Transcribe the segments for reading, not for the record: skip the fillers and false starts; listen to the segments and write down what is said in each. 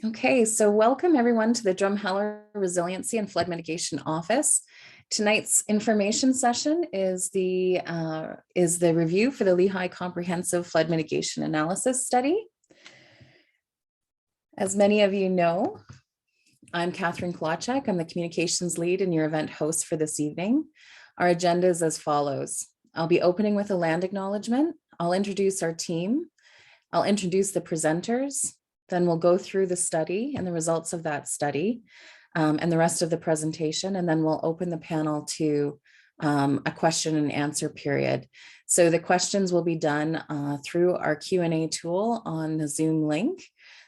Okay, so welcome everyone to the Drumheller Resiliency and Flood Mitigation Office. Tonight's information session is the review for the Lehigh Comprehensive Flood Mitigation Analysis Study. As many of you know, I'm Catherine Klocek. I'm the communications lead and your event host for this evening. Our agenda is as follows. I'll be opening with a land acknowledgement. I'll introduce our team. I'll introduce the presenters. Then we'll go through the study and the results of that study and the rest of the presentation. And then we'll open the panel to a question and answer period. So the questions will be done through our Q&A tool on the Zoom link.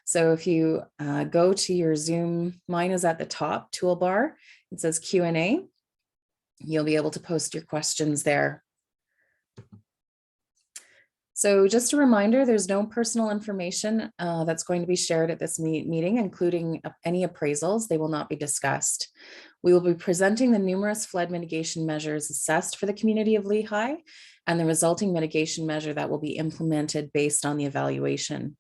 So if you go to your Zoom, mine is at the top toolbar. It says Q&A. You'll be able to post your questions there. So just a reminder, there's no personal information that's going to be shared at this meeting, including any appraisals. They will not be discussed. We will be presenting the numerous flood mitigation measures assessed for the community of Lehigh and the resulting mitigation measure that will be implemented based on the evaluation.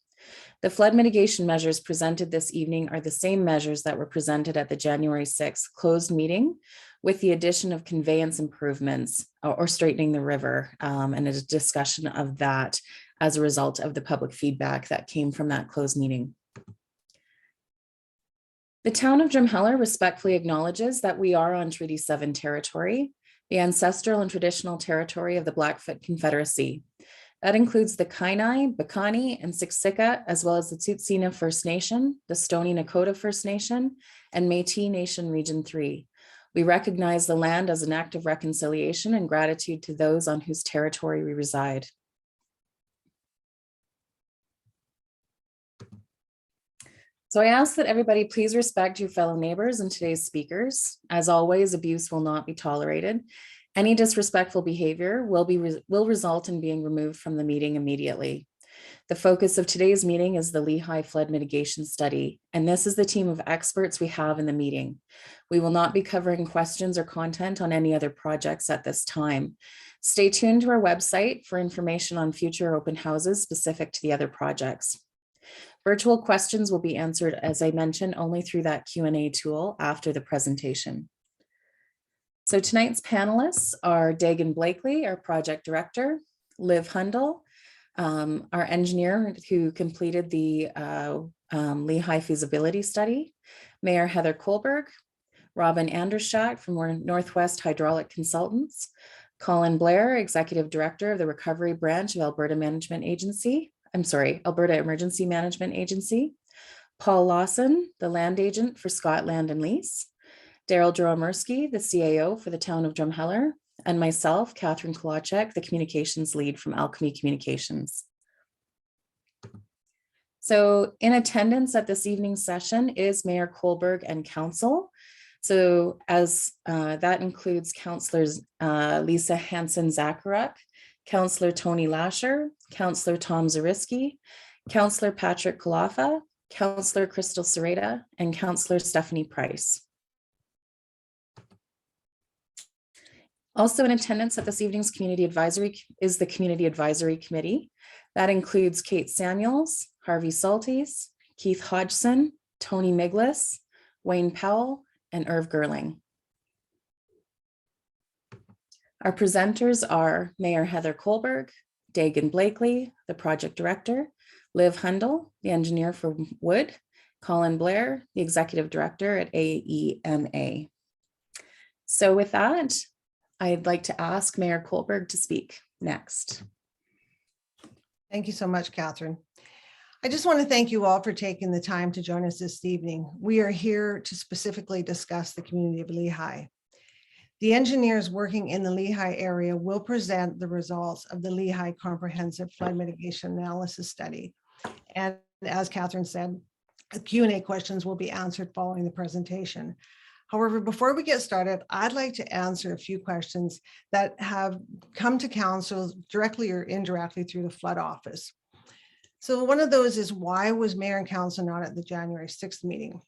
The flood mitigation measures presented this evening are the same measures that were presented at the January 6th closed meeting, with the addition of conveyance improvements or straightening the river, and a discussion of that as a result of the public feedback that came from that closed meeting. The town of Drumheller respectfully acknowledges that we are on Treaty 7 territory, the ancestral and traditional territory of the Blackfoot Confederacy. That includes the Kainai, Bikani, and Siksika, as well as the Tsuut'ina First Nation, the Stoney Nakoda First Nation, and Métis Nation Region 3. We recognize the land as an act of reconciliation and gratitude to those on whose territory we reside. So I ask that everybody please respect your fellow neighbors and today's speakers. As always, abuse will not be tolerated. Any disrespectful behavior will result in being removed from the meeting immediately. The focus of today's meeting is the Lehigh Flood Mitigation Study, and this is the team of experts we have in the meeting. We will not be covering questions or content on any other projects at this time. Stay tuned to our website for information on future open houses specific to the other projects. Virtual questions will be answered, as I mentioned, only through that Q&A tool after the presentation. So tonight's panelists are Dagan Blakely, our project director, Liv Hundle, our engineer who completed the Lehigh feasibility study, Mayor Heather Kohlberg, Robin Andershack from Northwest Hydraulic Consultants, Colin Blair, executive director of the recovery branch of Alberta Emergency Management Agency, Paul Lawson, the land agent for Scott Land and Lease, Daryl Dromirsky, the CAO for the town of Drumheller, and myself, Catherine Klocek, the communications lead from Alchemy Communications. So in attendance at this evening's session is Mayor Kohlberg and council. So as that includes councillors Lisa Hansen-Zacharuk, Councillor Tony Lasher, Councillor Tom Zariski, Councillor Patrick Kalafa, Councillor Crystal Sereda, and Councillor Stephanie Price. Also in attendance at this evening's community advisory is the Community Advisory Committee. That includes Kate Samuels, Harvey Salties, Keith Hodgson, Tony Miglis, Wayne Powell, and Irv Gerling. Our presenters are Mayor Heather Kohlberg, Dagan Blakely, the project director, Liv Hundle, the engineer for Wood, Colin Blair, the executive director at AEMA. So with that, I'd like to ask Mayor Kohlberg to speak next. Thank you so much, Catherine. I just want to thank you all for taking the time to join us this evening. We are here to specifically discuss the community of Lehigh. The engineers working in the Lehigh area will present the results of the Lehigh Comprehensive Flood Mitigation Analysis Study. And as Catherine said, Q&A questions will be answered following the presentation. However, before we get started, I'd like to answer a few questions that have come to council directly or indirectly through the flood office. So one of those is, why was mayor and council not at the January 6th meeting?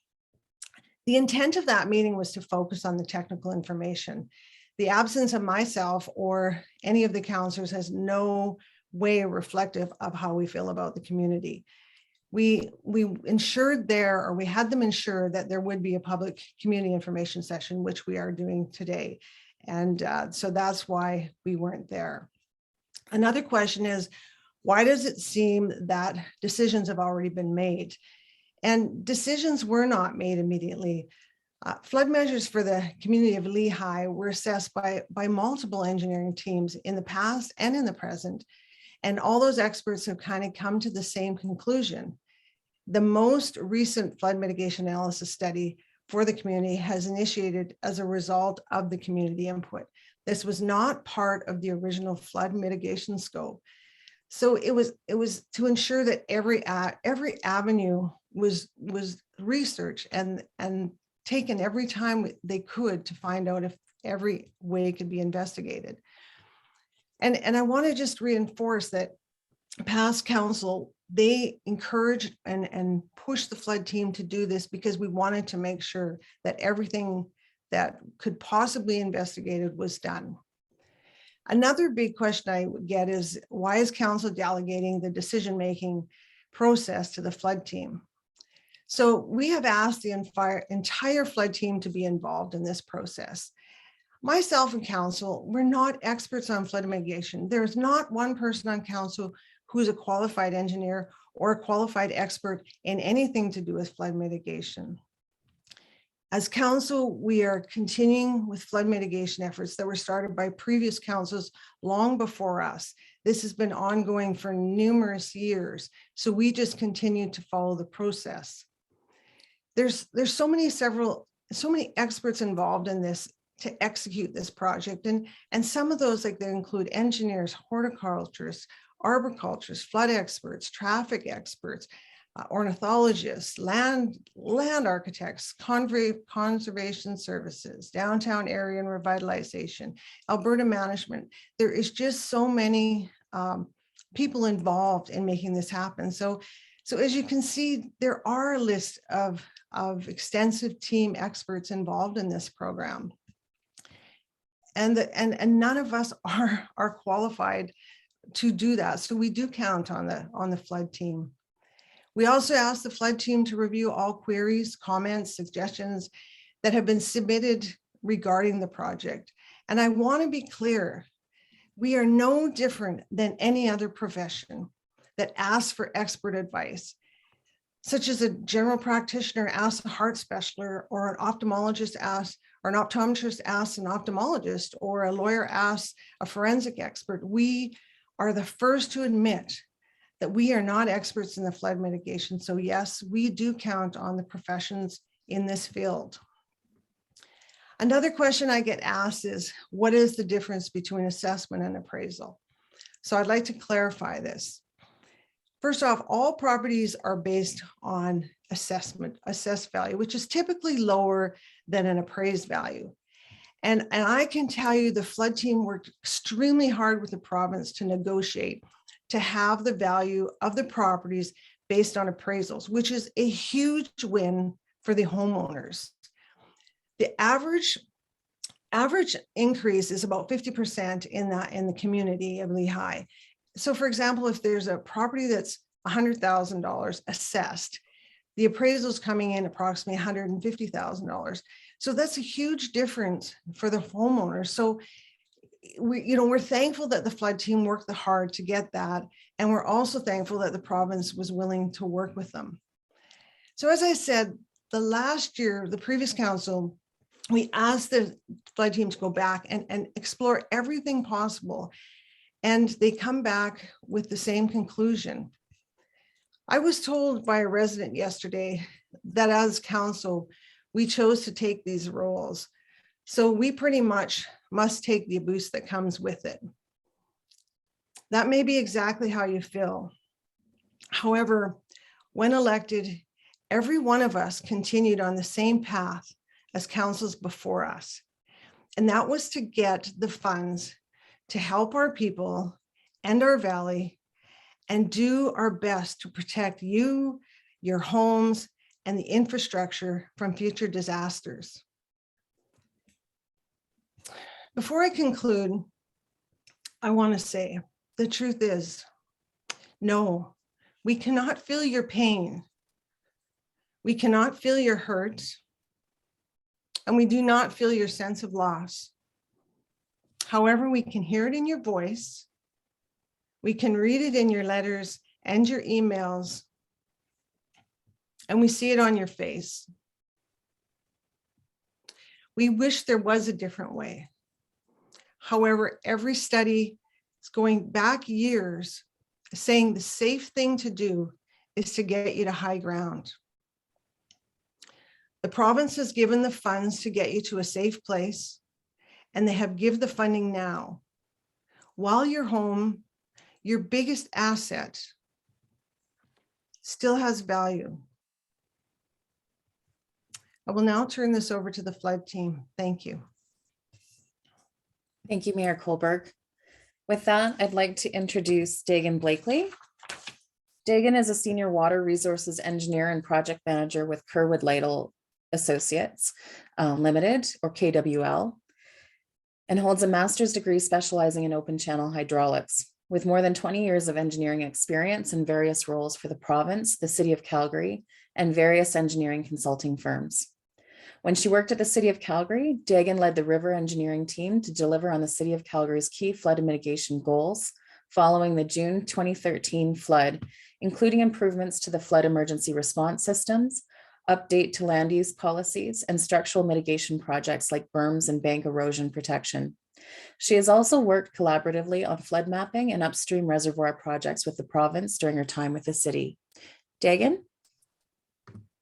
The intent of that meeting was to focus on the technical information. The absence of myself or any of the councillors has no way reflective of how we feel about the community. we ensured there, or we had them ensure that there would be a public community information session, which we are doing today. And so that's why we weren't there. Another question is, why does it seem that decisions have already been made? And decisions were not made immediately. Flood measures for the community of Lehigh were assessed by multiple engineering teams in the past and in the present. And all those experts have kind of come to the same conclusion. The most recent flood mitigation analysis study for the community has initiated as a result of the community input. This was not part of the original flood mitigation scope. So it was to ensure that every avenue was researched and taken every time they could to find out if every way could be investigated. And I want to just reinforce that past council, they encouraged and pushed the flood team to do this because we wanted to make sure that everything that could possibly be investigated was done. Another big question I would get is, why is council delegating the decision-making process to the flood team? So we have asked the entire flood team to be involved in this process. Myself and council, we're not experts on flood mitigation. There's not one person on council who's a qualified engineer or a qualified expert in anything to do with flood mitigation. As council, we are continuing with flood mitigation efforts that were started by previous councils long before us. This has been ongoing for numerous years, so we just continue to follow the process. There's so many experts involved in this to execute this project, and some of those, like, they include engineers, horticulturists, arboriculturists, flood experts, traffic experts, ornithologists, land architects, conservation services, downtown area and revitalization, Alberta management. There is just so many people involved in making this happen. So as you can see, there are a list of extensive team experts involved in this program. And none of us are qualified to do that. So we do count on the flood team. We also asked the flood team to review all queries, comments, suggestions that have been submitted regarding the project. And I want to be clear, we are no different than any other profession that asks for expert advice, such as a general practitioner asks a heart specialist, or an ophthalmologist asks, or an optometrist asks an ophthalmologist, or a lawyer asks a forensic expert. We are the first to admit that we are not experts in the flood mitigation. So yes, we do count on the professions in this field. Another question I get asked is, what is the difference between assessment and appraisal? So I'd like to clarify this. First off, all properties are based on assessed value, which is typically lower than an appraised value. And I can tell you the flood team worked extremely hard with the province to negotiate to have the value of the properties based on appraisals, which is a huge win for the homeowners. The average increase is about 50% in the community of Lehigh. So for example, if there's a property that's $100,000 assessed, the appraisal is coming in approximately $150,000. So that's a huge difference for the homeowners. So we're thankful that the flood team worked hard to get that. And we're also thankful that the province was willing to work with them. So as I said, the previous council, we asked the flood team to go back and explore everything possible. And they come back with the same conclusion. I was told by a resident yesterday that as council, we chose to take these roles. So we pretty much must take the abuse that comes with it. That may be exactly how you feel. However, when elected, every one of us continued on the same path as councils before us. And that was to get the funds to help our people and our valley and do our best to protect you, your homes, and the infrastructure from future disasters. Before I conclude, I want to say the truth is, no, We cannot feel your pain. We cannot feel your hurt. And we do not feel your sense of loss. However, we can hear it in your voice. We can read it in your letters and your emails. And we see it on your face. We wish there was a different way. However, every study is going back years saying the safe thing to do is to get you to high ground. The province has given the funds to get you to a safe place, and they have given the funding now. While you're home, your biggest asset still has value. I will now turn this over to the flood team. Thank you. Thank you, Mayor Kohlberg. With that, I'd like to introduce Dagan Blakely. Dagan is a senior water resources engineer and project manager with Kerwood Lytle Associates Limited, or KWL, and holds a master's degree specializing in open channel hydraulics. With more than 20 years of engineering experience in various roles for the province, the City of Calgary, and various engineering consulting firms. When she worked at the City of Calgary, Dagan led the river engineering team to deliver on the City of Calgary's key flood mitigation goals following the June 2013 flood, including improvements to the flood emergency response systems, update to land use policies, and structural mitigation projects like berms and bank erosion protection. She has also worked collaboratively on flood mapping and upstream reservoir projects with the province during her time with the city. Dagan?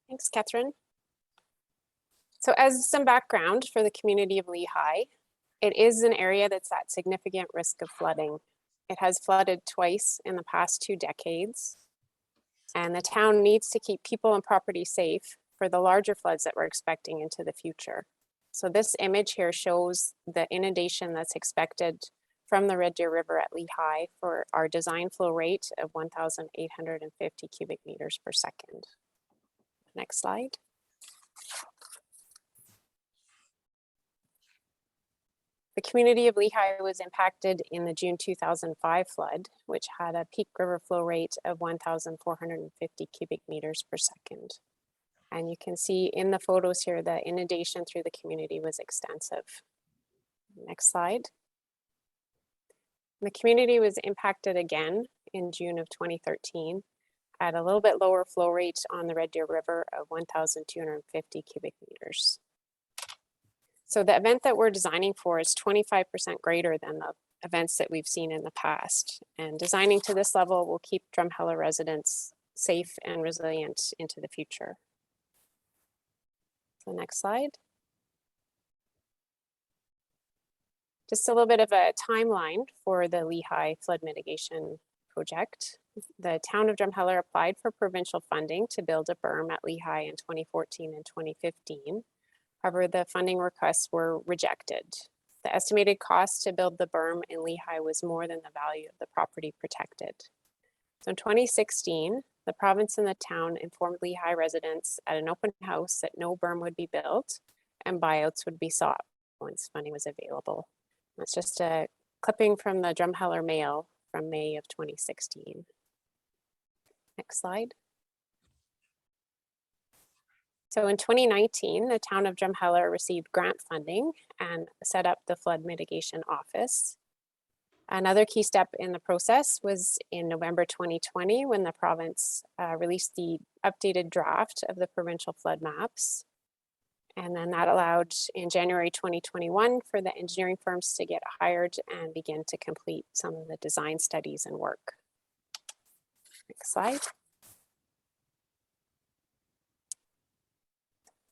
Thanks, Catherine. So as some background for the community of Lehigh, it is an area that's at significant risk of flooding. It has flooded twice in the past 2 decades, and the town needs to keep people and property safe for the larger floods that we're expecting into the future. So this image here shows the inundation that's expected from the Red Deer River at Lehigh for our design flow rate of 1,850 cubic meters per second. Next slide. The community of Lehigh was impacted in the June 2005 flood, which had a peak river flow rate of 1,450 cubic meters per second. And you can see in the photos here, the inundation through the community was extensive. Next slide. The community was impacted again in June of 2013 at a little bit lower flow rate on the Red Deer River of 1,250 cubic meters. So the event that we're designing for is 25% greater than the events that we've seen in the past. And designing to this level will keep Drumheller residents safe and resilient into the future. So next slide. Just a little bit of a timeline for the Lehigh flood mitigation project. The town of Drumheller applied for provincial funding to build a berm at Lehigh in 2014 and 2015. However, the funding requests were rejected. The estimated cost to build the berm in Lehigh was more than the value of the property protected. So in 2016, the province and the town informed Lehigh residents at an open house that no berm would be built and buyouts would be sought once funding was available. That's just a clipping from the Drumheller Mail from May of 2016. Next slide. So in 2019, the town of Drumheller received grant funding and set up the flood mitigation office. Another key step in the process was in November 2020 when the province released the updated draft of the provincial flood maps. And then that allowed in January 2021 for the engineering firms to get hired and begin to complete some of the design studies and work. Next slide.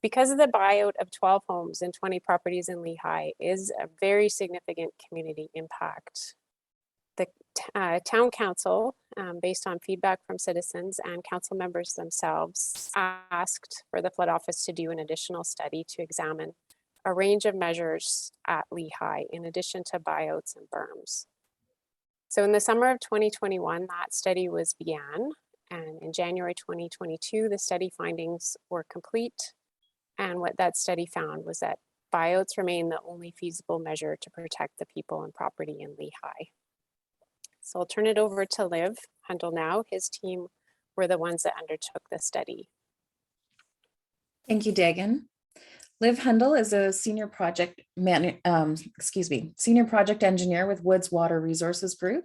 Because of the buyout of 12 homes and 20 properties in Lehigh is a very significant community impact. The town council, based on feedback from citizens and council members themselves, asked for the flood office to do an additional study to examine a range of measures at Lehigh in addition to buyouts and berms. So in the summer of 2021, that study was began, and in January 2022, the study findings were complete. And what that study found was that buyouts remain the only feasible measure to protect the people and property in Lehigh. So I'll turn it over to Liv Hundel now. His team were the ones that undertook the study. Thank you, Dagan. Liv Hundel is a senior project senior project engineer with Woods Water Resources Group.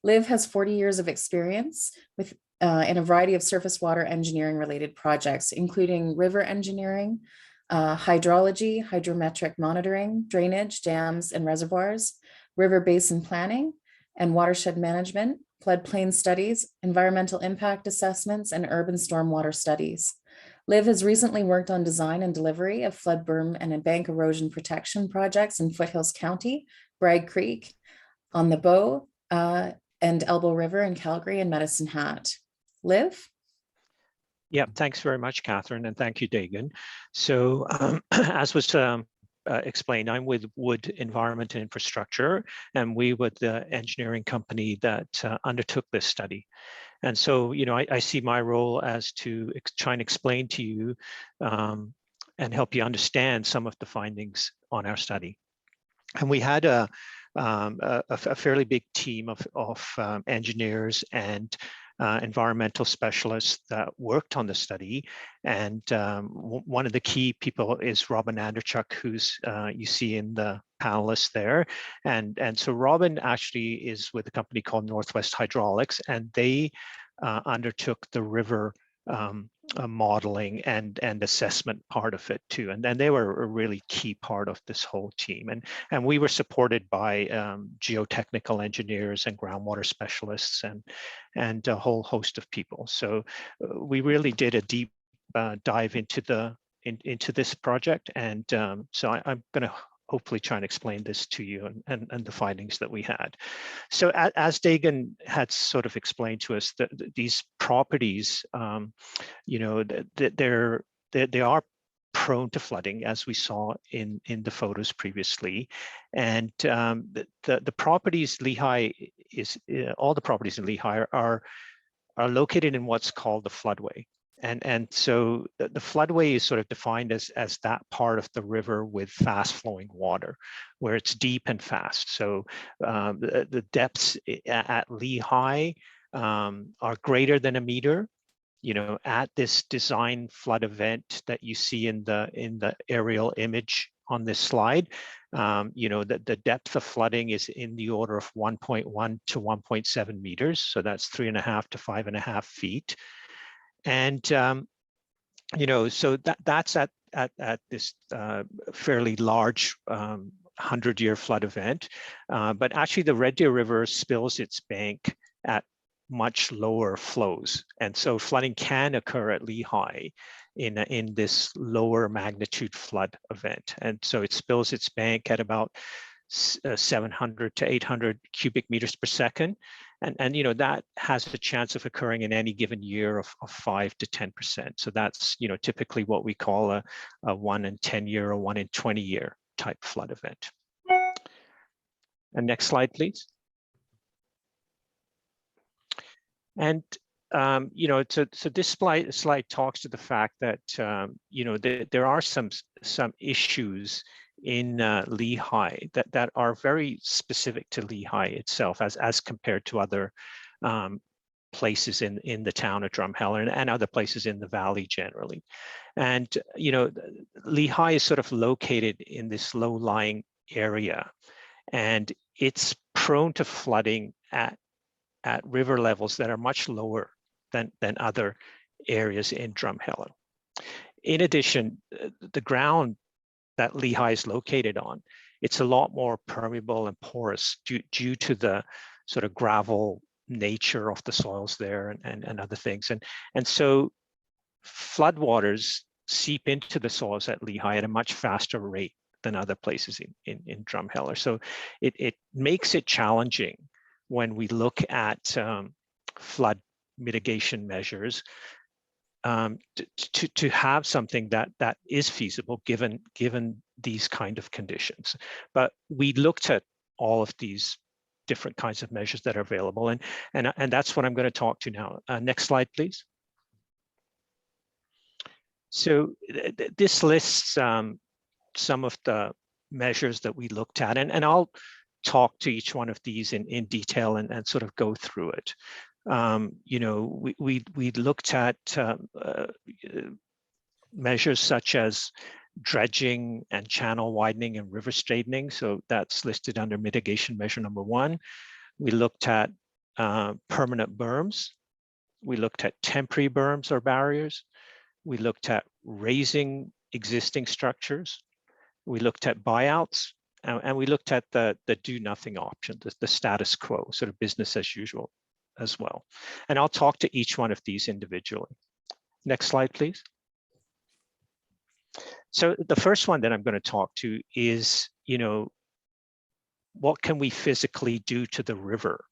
Liv has 40 years of experience with in a variety of surface water engineering related projects, including river engineering, hydrology, hydrometric monitoring, drainage, dams and reservoirs, river basin planning and watershed management, floodplain studies, environmental impact assessments, and urban stormwater studies. Liv has recently worked on design and delivery of flood berm and bank erosion protection projects in Foothills County, Bragg Creek, on the Bow, and Elbow River in Calgary and Medicine Hat. Liv? Yeah, thanks very much, Catherine, and thank you, Dagan. So as was explained, I'm with Wood Environment and Infrastructure, and we were the engineering company that undertook this study. And so, I see my role as to try and explain to you and help you understand some of the findings on our study. And we had a fairly big team of engineers and environmental specialists that worked on the study. And one of the key people is Robin Anderchuk, who's you see in the panelists there. And so Robin actually is with a company called Northwest Hydraulics, and they undertook the river modeling and assessment part of it too. And then they were a really key part of this whole team. And we were supported by geotechnical engineers and groundwater specialists and a whole host of people. So we really did a deep dive into this project. And so I'm going to hopefully try and explain this to you and the findings that we had. So as Dagan had sort of explained to us, these properties, they are prone to flooding, as we saw in the photos previously. And the properties Lehigh is, all the properties in Lehigh are located in what's called the floodway. And so the floodway is sort of defined as that part of the river with fast flowing water, where it's deep and fast. So the depths at Lehigh are greater than a meter. At this design flood event that you see in the aerial image on this slide, the depth of flooding is in the order of 1.1 to 1.7 meters. So that's 3.5 to 5.5 feet. And so that's at this fairly large 100-year flood event. But actually, the Red Deer River spills its bank at much lower flows, and so flooding can occur at Lehigh in this lower magnitude flood event. And so it spills its bank at about 700 to 800 cubic meters per second. And that has a chance of occurring in any given year of 5 to 10%. So that's, typically what we call a 1 in 10 year or 1 in 20 year type flood event. And next slide, please. And so this slide talks to the fact that there are some issues in Lehigh that are very specific to Lehigh itself, as compared to other places in the town of Drumheller and other places in the valley generally. And Lehigh is sort of located in this low-lying area, and it's prone to flooding at river levels that are much lower than other areas in Drumheller. In addition, the ground that Lehigh is located on, it's a lot more permeable and porous due to the sort of gravel nature of the soils there and other things. And so floodwaters seep into the soils at Lehigh at a much faster rate than other places in Drumheller. So it makes it challenging when we look at flood mitigation measures to have something that is feasible given these kind of conditions. But we looked at all of these different kinds of measures that are available, and that's what I'm going to talk to now. Next slide, please. So this lists some of the measures that we looked at, and I'll talk to each one of these in detail and sort of go through it. You know, we looked at measures such as dredging and channel widening and river straightening. So that's listed under mitigation measure number 1. We looked at permanent berms. We looked at temporary berms or barriers. We looked at raising existing structures. We looked at buyouts, and we looked at the do nothing option, the status quo, sort of business as usual as well. And I'll talk to each one of these individually. Next slide, please. So the first one that I'm going to talk to is, you know, what can we physically do to the river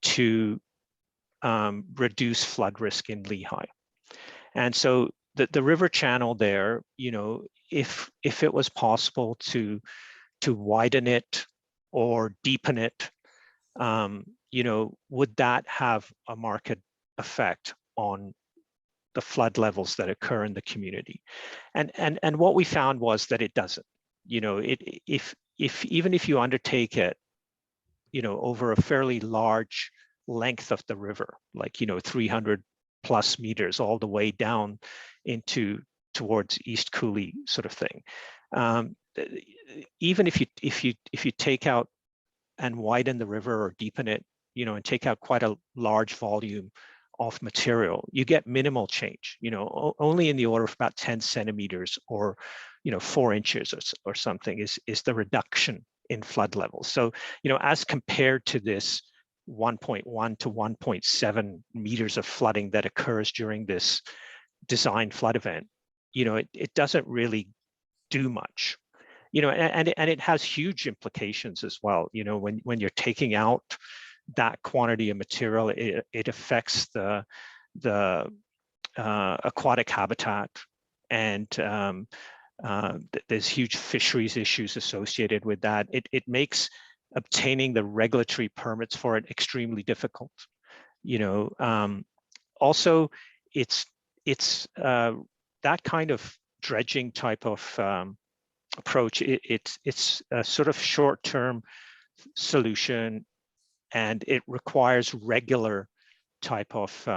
to reduce flood risk in Lehigh? And so the river channel there, you know, if it was possible to widen it or deepen it, you know, would that have a marked effect on the flood levels that occur in the community? And what we found was that it doesn't. You know, if even if you undertake it, you know, over a fairly large length of the river, like, you know, 300 plus meters all the way down into towards East Cooley sort of thing. Even if you take out and widen the river or deepen it, you know, and take out quite a large volume of material, you get minimal change, you know, only in the order of about 10 centimeters or, you know, 4 inches or something is the reduction in flood levels. So, you know, as compared to this 1.1 to 1.7 meters of flooding that occurs during this design flood event, you know, it doesn't really do much. You know, and it has huge implications as well. You know, when you're taking out that quantity of material, it affects the aquatic habitat, and there's huge fisheries issues associated with that. It makes obtaining the regulatory permits for it extremely difficult. You know, also it's that kind of dredging type of approach. It's a sort of short-term solution, and it requires regular type of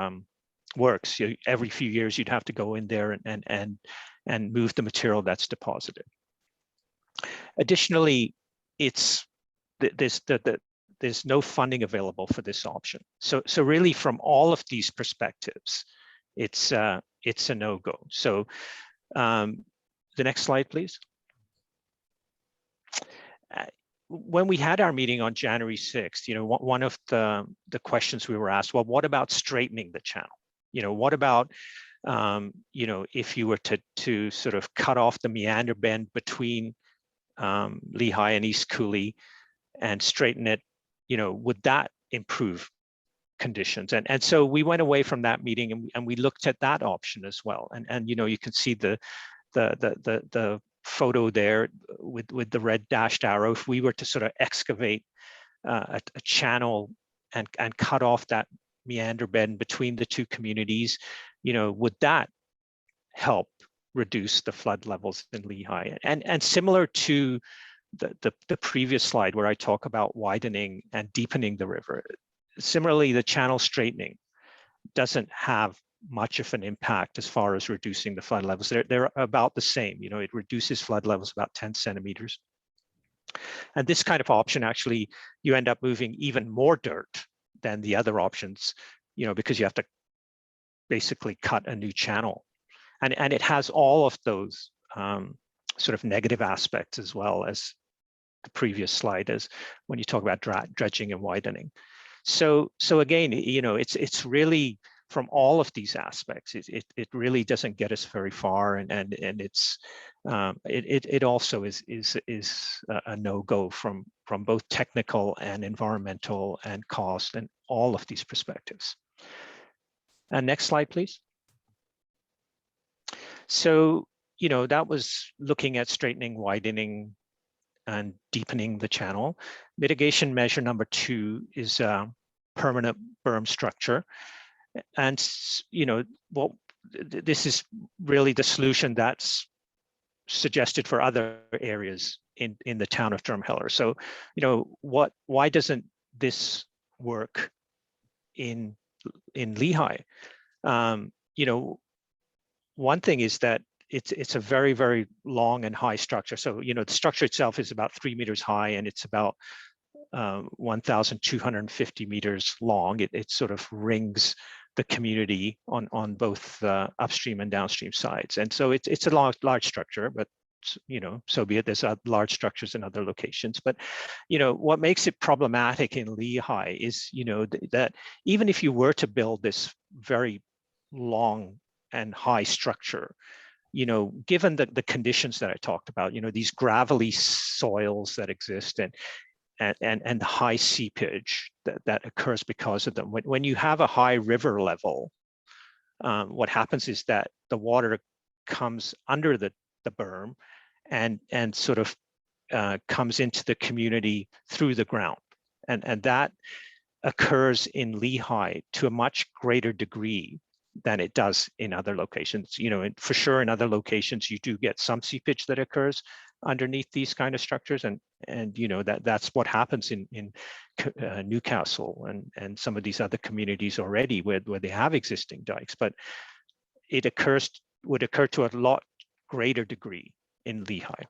work. So every few years you'd have to go in there and move the material that's deposited. Additionally, there's no funding available for this option. So really, from all of these perspectives, it's a no-go. So the next slide, please. When we had our meeting on January 6th, you know, one of the questions we were asked, well, what about straightening the channel? You know, what about, you know, if you were to sort of cut off the meander bend between Lehigh and East Cooley and straighten it, you know, would that improve conditions? And so we went away from that meeting and we looked at that option as well. And you know, you can see the photo there with the red dashed arrow. If we were to sort of excavate a channel and cut off that meander bed between the two communities, you know, would that help reduce the flood levels in Lehigh? And similar to the previous slide where I talk about widening and deepening the river, similarly, the channel straightening doesn't have much of an impact as far as reducing the flood levels. They're about the same. You know, it reduces flood levels about 10 centimeters. And this kind of option, actually, you end up moving even more dirt than the other options, you know, because you have to basically cut a new channel. And it has all of those sort of negative aspects as well as the previous slide, as when you talk about dredging and widening. So again, you know, it's really, from all of these aspects, it really doesn't get us very far, and it's it also is a no-go from both technical and environmental and cost and all of these perspectives. And next slide, please. So, you know, that was looking at straightening, widening, and deepening the channel. Mitigation measure number 2 is permanent berm structure. And, you know, well, this is really the solution that's suggested for other areas in the town of Drumheller. So, you know, why doesn't this work in in Lehigh. You know, one thing is that it's a very, very long and high structure. So, you know, the structure itself is about 3 meters high, and it's about 1,250 meters long. It sort of rings the community on both upstream and downstream sides. And so it's a large structure, but you know, so be it. There's large structures in other locations. But, you know, what makes it problematic in Lehigh is, you know, that even if you were to build this very long and high structure, you know, given the conditions that I talked about, you know, these gravelly soils that exist and the high seepage that occurs because of them. When you have a high river level, what happens is that the water comes under the berm and sort of comes into the community through the ground. And that occurs in Lehigh to a much greater degree than it does in other locations. You know, and for sure in other locations, you do get some seepage that occurs underneath these kind of structures. And you know, that's what happens in Newcastle and some of these other communities already where they have existing dikes, but it would occur to a lot greater degree in Lehigh.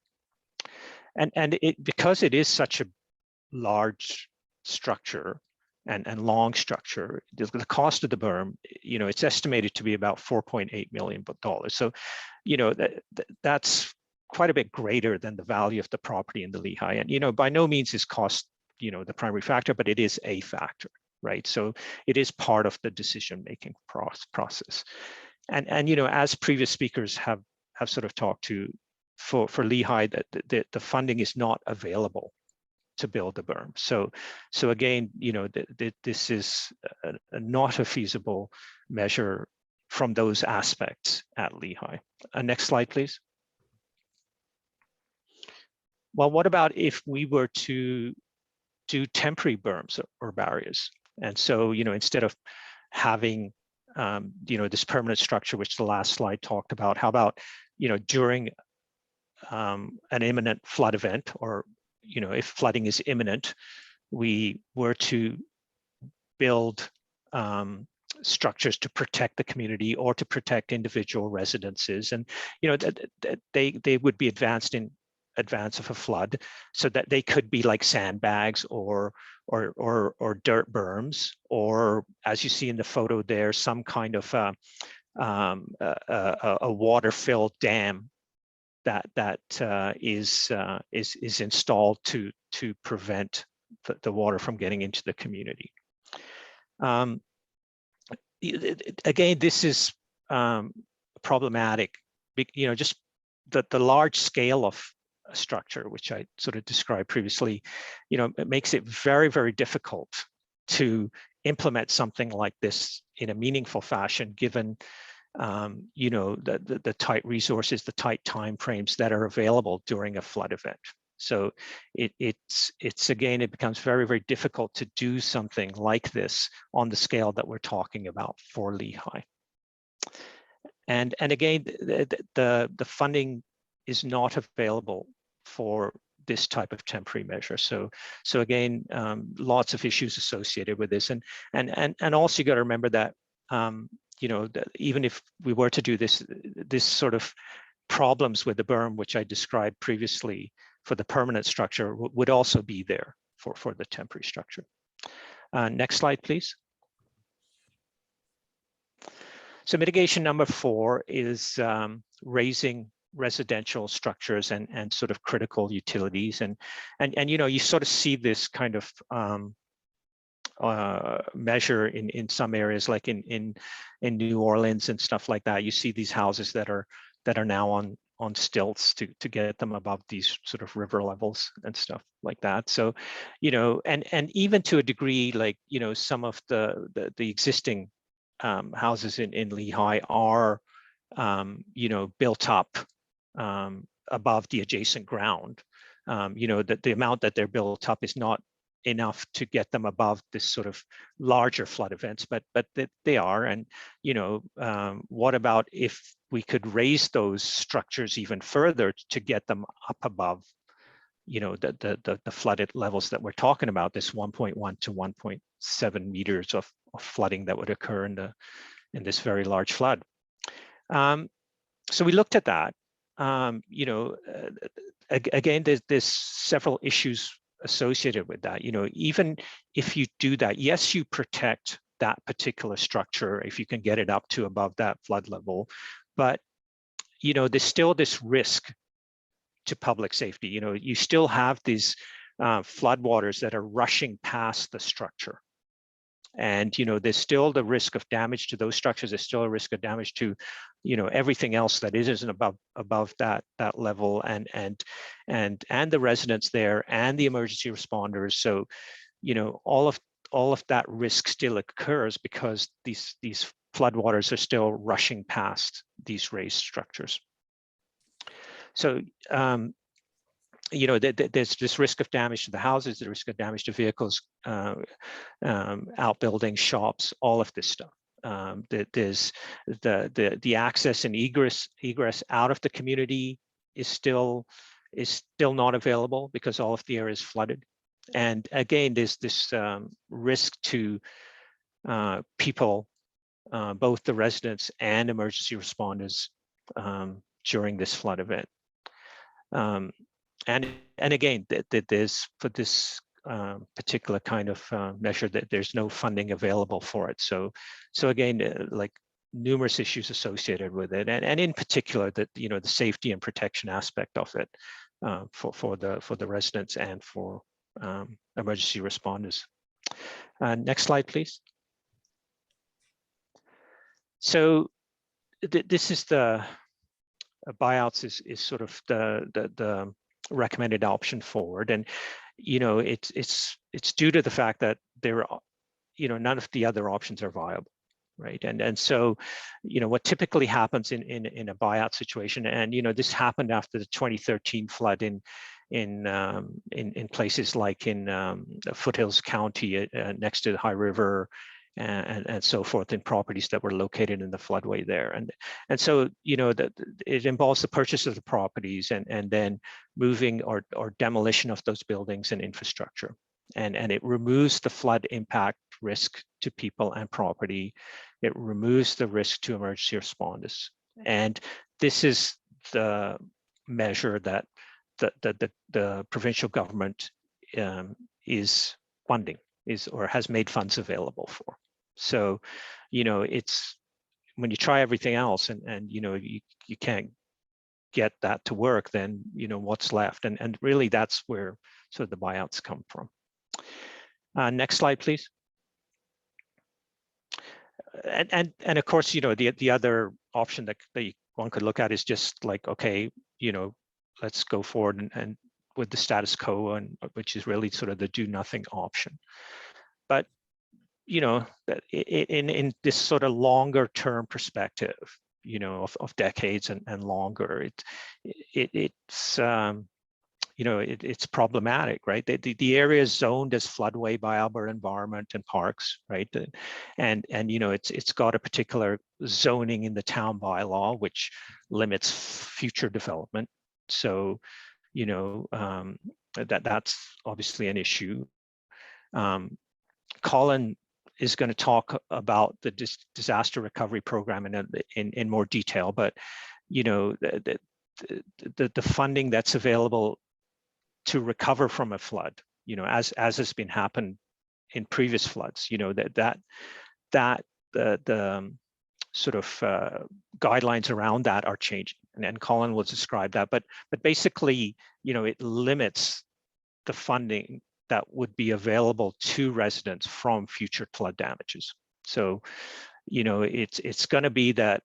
And because it is such a large structure and long structure, the cost of the berm, you know, it's estimated to be about $4.8 million. So, you know, that's quite a bit greater than the value of the property in the Lehigh. And, you know, by no means is cost, you know, the primary factor, but it is a factor, right? So it is part of the decision-making process. And, you know, as previous speakers have sort of talked to, for Lehigh, that the funding is not available to build the berm. So again, you know, this is not a feasible measure from those aspects at Lehigh. Next slide, please. Well, what about if we were to do temporary berms or barriers? And so, you know, instead of having, you know, this permanent structure, which the last slide talked about, how about, you know, during an imminent flood event, or, you know, if flooding is imminent, we were to build structures to protect the community or to protect individual residences. And, you know, they would be advanced in advance of a flood, so that they could be like sandbags or dirt berms, or, as you see in the photo there, some kind of a water-filled dam that is installed to prevent the water from getting into the community. Again, this is problematic. You know, just the large scale of a structure, which I sort of described previously, you know, it makes it very, very difficult to implement something like this in a meaningful fashion, given you know, the tight resources, the tight time frames that are available during a flood event. So it's again, it becomes very, very difficult to do something like this on the scale that we're talking about for Lehigh. And again, the funding is not available for this type of temporary measure. So again, lots of issues associated with this. And also you got to remember that you know, that even if we were to do this sort of problems with the berm, which I described previously for the permanent structure, would also be there for the temporary structure. Next slide, please. So mitigation number 4 is raising residential structures and sort of critical utilities. And you know, you sort of see this kind of measure in some areas, like in New Orleans and stuff like that. You see these houses that are now on stilts to get them above these sort of river levels and stuff like that. So, you know, and even to a degree, like, you know, some of the existing houses in Lehigh are you know, built up above the adjacent ground. You know, that the amount that they're built up is not enough to get them above this sort of larger flood events, but they are. And, you know, what about if we could raise those structures even further to get them up above, you know, the flooded levels that we're talking about, this 1.1 to 1.7 meters flooding that would occur in this very large flood. So we looked at that. Again, there's several issues associated with that. Even if you do that, yes, you protect that particular structure if you can get it up to above that flood level, but there's still this risk to public safety. You still have these floodwaters that are rushing past the structure. And there's still the risk of damage to those structures. There's still a risk of damage to everything else that isn't above that level, and the residents there and the emergency responders. So all of that risk still occurs because these floodwaters are still rushing past these raised structures. So there's this risk of damage to the houses, the risk of damage to vehicles, outbuildings, shops, all of this stuff. There's the access and egress out of the community is still not available because all of the area is flooded. And again, there's this risk to people, both the residents and emergency responders during this flood event. And again, there's for this particular kind of measure that there's no funding available for it. So again, like numerous issues associated with it, and in particular that the safety and protection aspect of it for the residents and for emergency responders. Next slide, please. So this is the buyouts is sort of the recommended option forward, and it's due to the fact that there are none of the other options are viable, right? And so what typically happens in a buyout situation, and this happened after the 2013 flood in places like in Foothills County next to the High River and so forth, in properties that were located in the floodway there. And so it involves the purchase of the properties and then moving or demolition of those buildings and infrastructure. And it removes the flood impact risk to people and property. It removes the risk to emergency responders. And this is the measure that the provincial government is funding, or has made funds available for. So it's when you try everything else and you can't get that to work, then what's left, and really that's where sort of the buyouts come from. Next slide, please. And of course, the other option that one could look at is just like, okay, let's go forward and with the status quo, and which is really sort of the do nothing option. But in this sort of longer term perspective, of decades and longer, it's problematic, right? The area is zoned as floodway by Alberta Environment and Parks, right? And it's got a particular zoning in the town bylaw which limits future development. So that's obviously an issue. Colin is going to talk about the disaster recovery program in more detail, but the funding that's available to recover from a flood, as has been happened in previous floods, the sort of guidelines around that are changing, and Colin will describe that. But basically, it limits the funding that would be available to residents from future flood damages. So, it's going to be that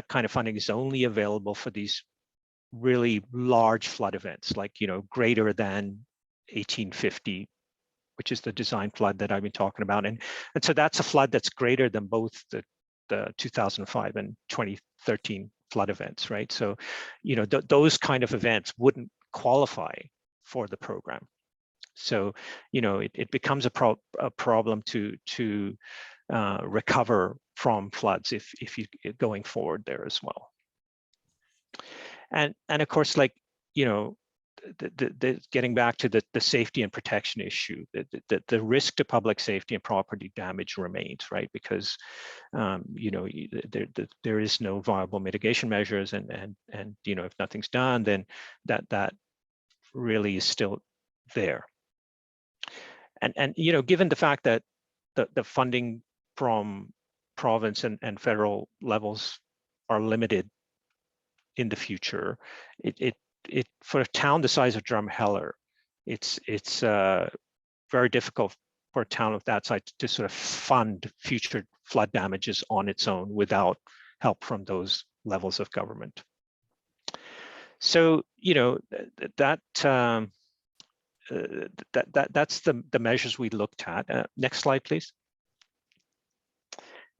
kind of funding is only available for these really large flood events, like greater than 1850, which is the design flood that I've been talking about, and so that's a flood that's greater than both the 2005 and 2013 flood events, right? So, those kind of events wouldn't qualify for the program. So, it becomes a problem to recover from floods if you going forward there as well. And of course, like getting back to the safety and protection issue, the risk to public safety and property damage remains, right? Because you know, there is no viable mitigation measures, and you know, if nothing's done, then that really is still there. And you know, given the fact that the funding from province and federal levels are limited in the future, it for a town the size of Drumheller, it's very difficult for a town of that size to sort of fund future flood damages on its own without help from those levels of government. So you know, that's the measures we looked at. Next slide, please.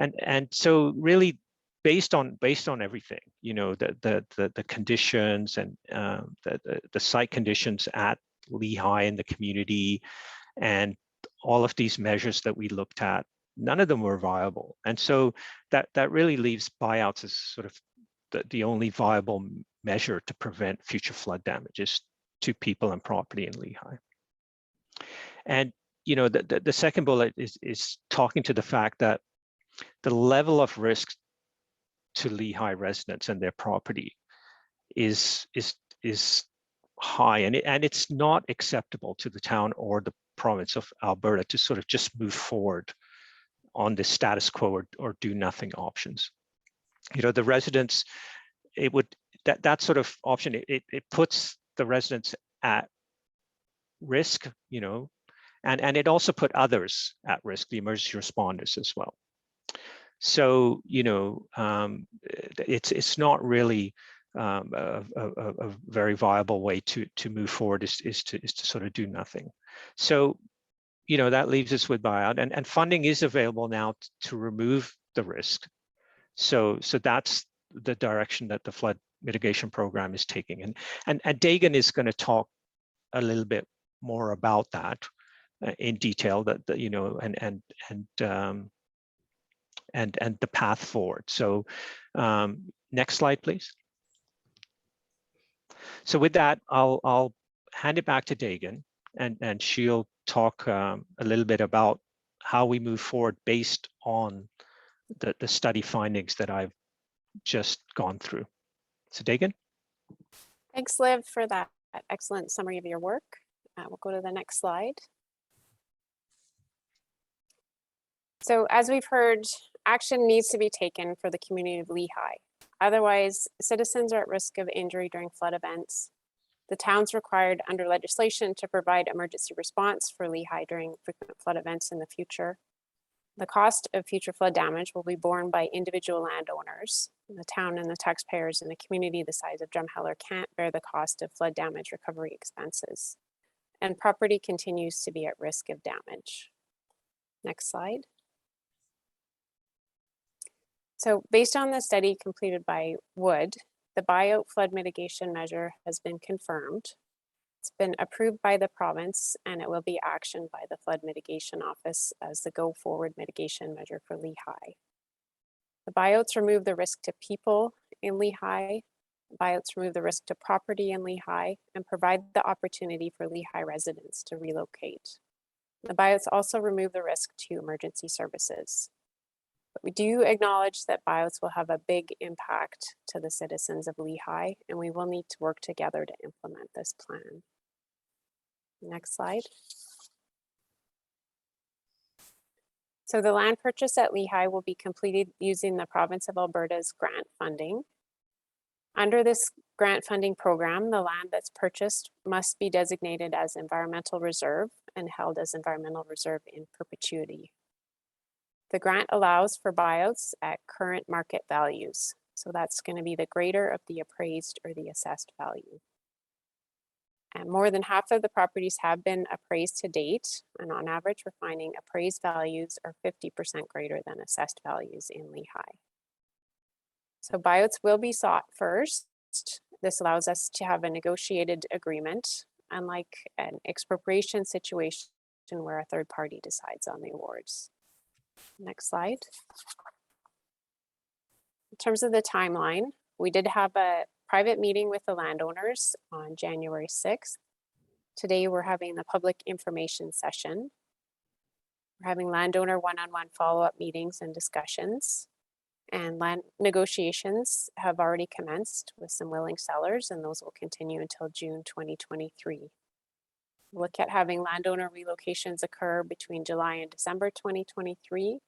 And so really, based on everything, you know, the conditions and the site conditions at Lehigh and the community, and all of these measures that we looked at, none of them were viable. And so that really leaves buyouts as sort of the only viable measure to prevent future flood damages to people and property in Lehigh. And you know, the second bullet is talking to the fact that the level of risk to Lehigh residents and their property is high, and it's not acceptable to the town or the province of Alberta to sort of just move forward on the status quo or do nothing options. You know, the residents, it would that sort of option, it puts the residents at risk, you know, and it also put others at risk, the emergency responders as well. So you know, it's not really a very viable way to move forward is to sort of do nothing. So you know, that leaves us with buyout, and funding is available now to remove the risk. So that's the direction that the flood mitigation program is taking, and Dagan is going to talk a little bit more about that in detail, that you know, and the path forward. So next slide, please. So with that, I'll hand it back to Dagan, and she'll talk a little bit about how we move forward based on the study findings that I've just gone through. So Dagan. Thanks, Liv, for that excellent summary of your work. We'll go to the next slide. So as we've heard, action needs to be taken for the community of Lehigh. Otherwise, citizens are at risk of injury during flood events. The town's required under legislation to provide emergency response for Lehigh during frequent flood events in the future. The cost of future flood damage will be borne by individual landowners. The town and the taxpayers in a community the size of Drumheller can't bear the cost of flood damage recovery expenses. And property continues to be at risk of damage. Next slide. So based on the study completed by Wood, the buyout flood mitigation measure has been confirmed. It's been approved by the province, and it will be actioned by the Flood Mitigation Office as the go-forward mitigation measure for Lehigh. The buyouts remove the risk to people in Lehigh, buyouts remove the risk to property in Lehigh, and provide the opportunity for Lehigh residents to relocate. The buyouts also remove the risk to emergency services. But we do acknowledge that buyouts will have a big impact to the citizens of Lehigh, and we will need to work together to implement this plan. Next slide. So the land purchase at Lehigh will be completed using the province of Alberta's grant funding. Under this grant funding program, the land that's purchased must be designated as environmental reserve and held as environmental reserve in perpetuity. The grant allows for buyouts at current market values. So that's going to be the greater of the appraised or the assessed value. And more than half of the properties have been appraised to date. And on average, we're finding appraised values are 50% greater than assessed values in Lehigh. So buyouts will be sought first. This allows us to have a negotiated agreement, unlike an expropriation situation where a third party decides on the awards. Next slide. In terms of the timeline, we did have a private meeting with the landowners on January 6th. Today, we're having the public information session. We're having landowner one-on-one follow-up meetings and discussions. And land negotiations have already commenced with some willing sellers, and those will continue until June 2023. Look at having landowner relocations occur between July and December 2023.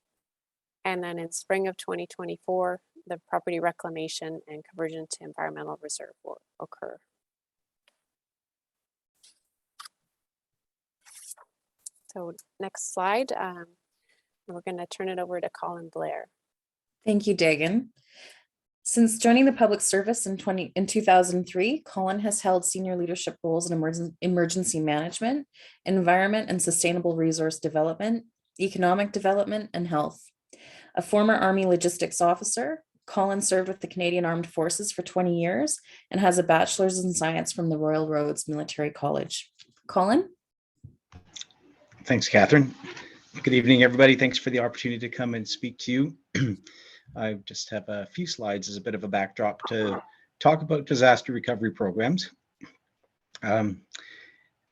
And then in spring of 2024, the property reclamation and conversion to environmental reserve will occur. So next slide, we're going to turn it over to Colin Blair. Thank you, Dagan. Since joining the public service in 2003, Colin has held senior leadership roles in emergency management, environment and sustainable resource development, economic development, and health. A former Army logistics officer, Colin served with the Canadian Armed Forces for 20 years and has a bachelor's in science from the Royal Roads Military College. Colin? Thanks, Catherine. Good evening, everybody. Thanks for the opportunity to come and speak to you. I just have a few slides as a bit of a backdrop to talk about disaster recovery programs.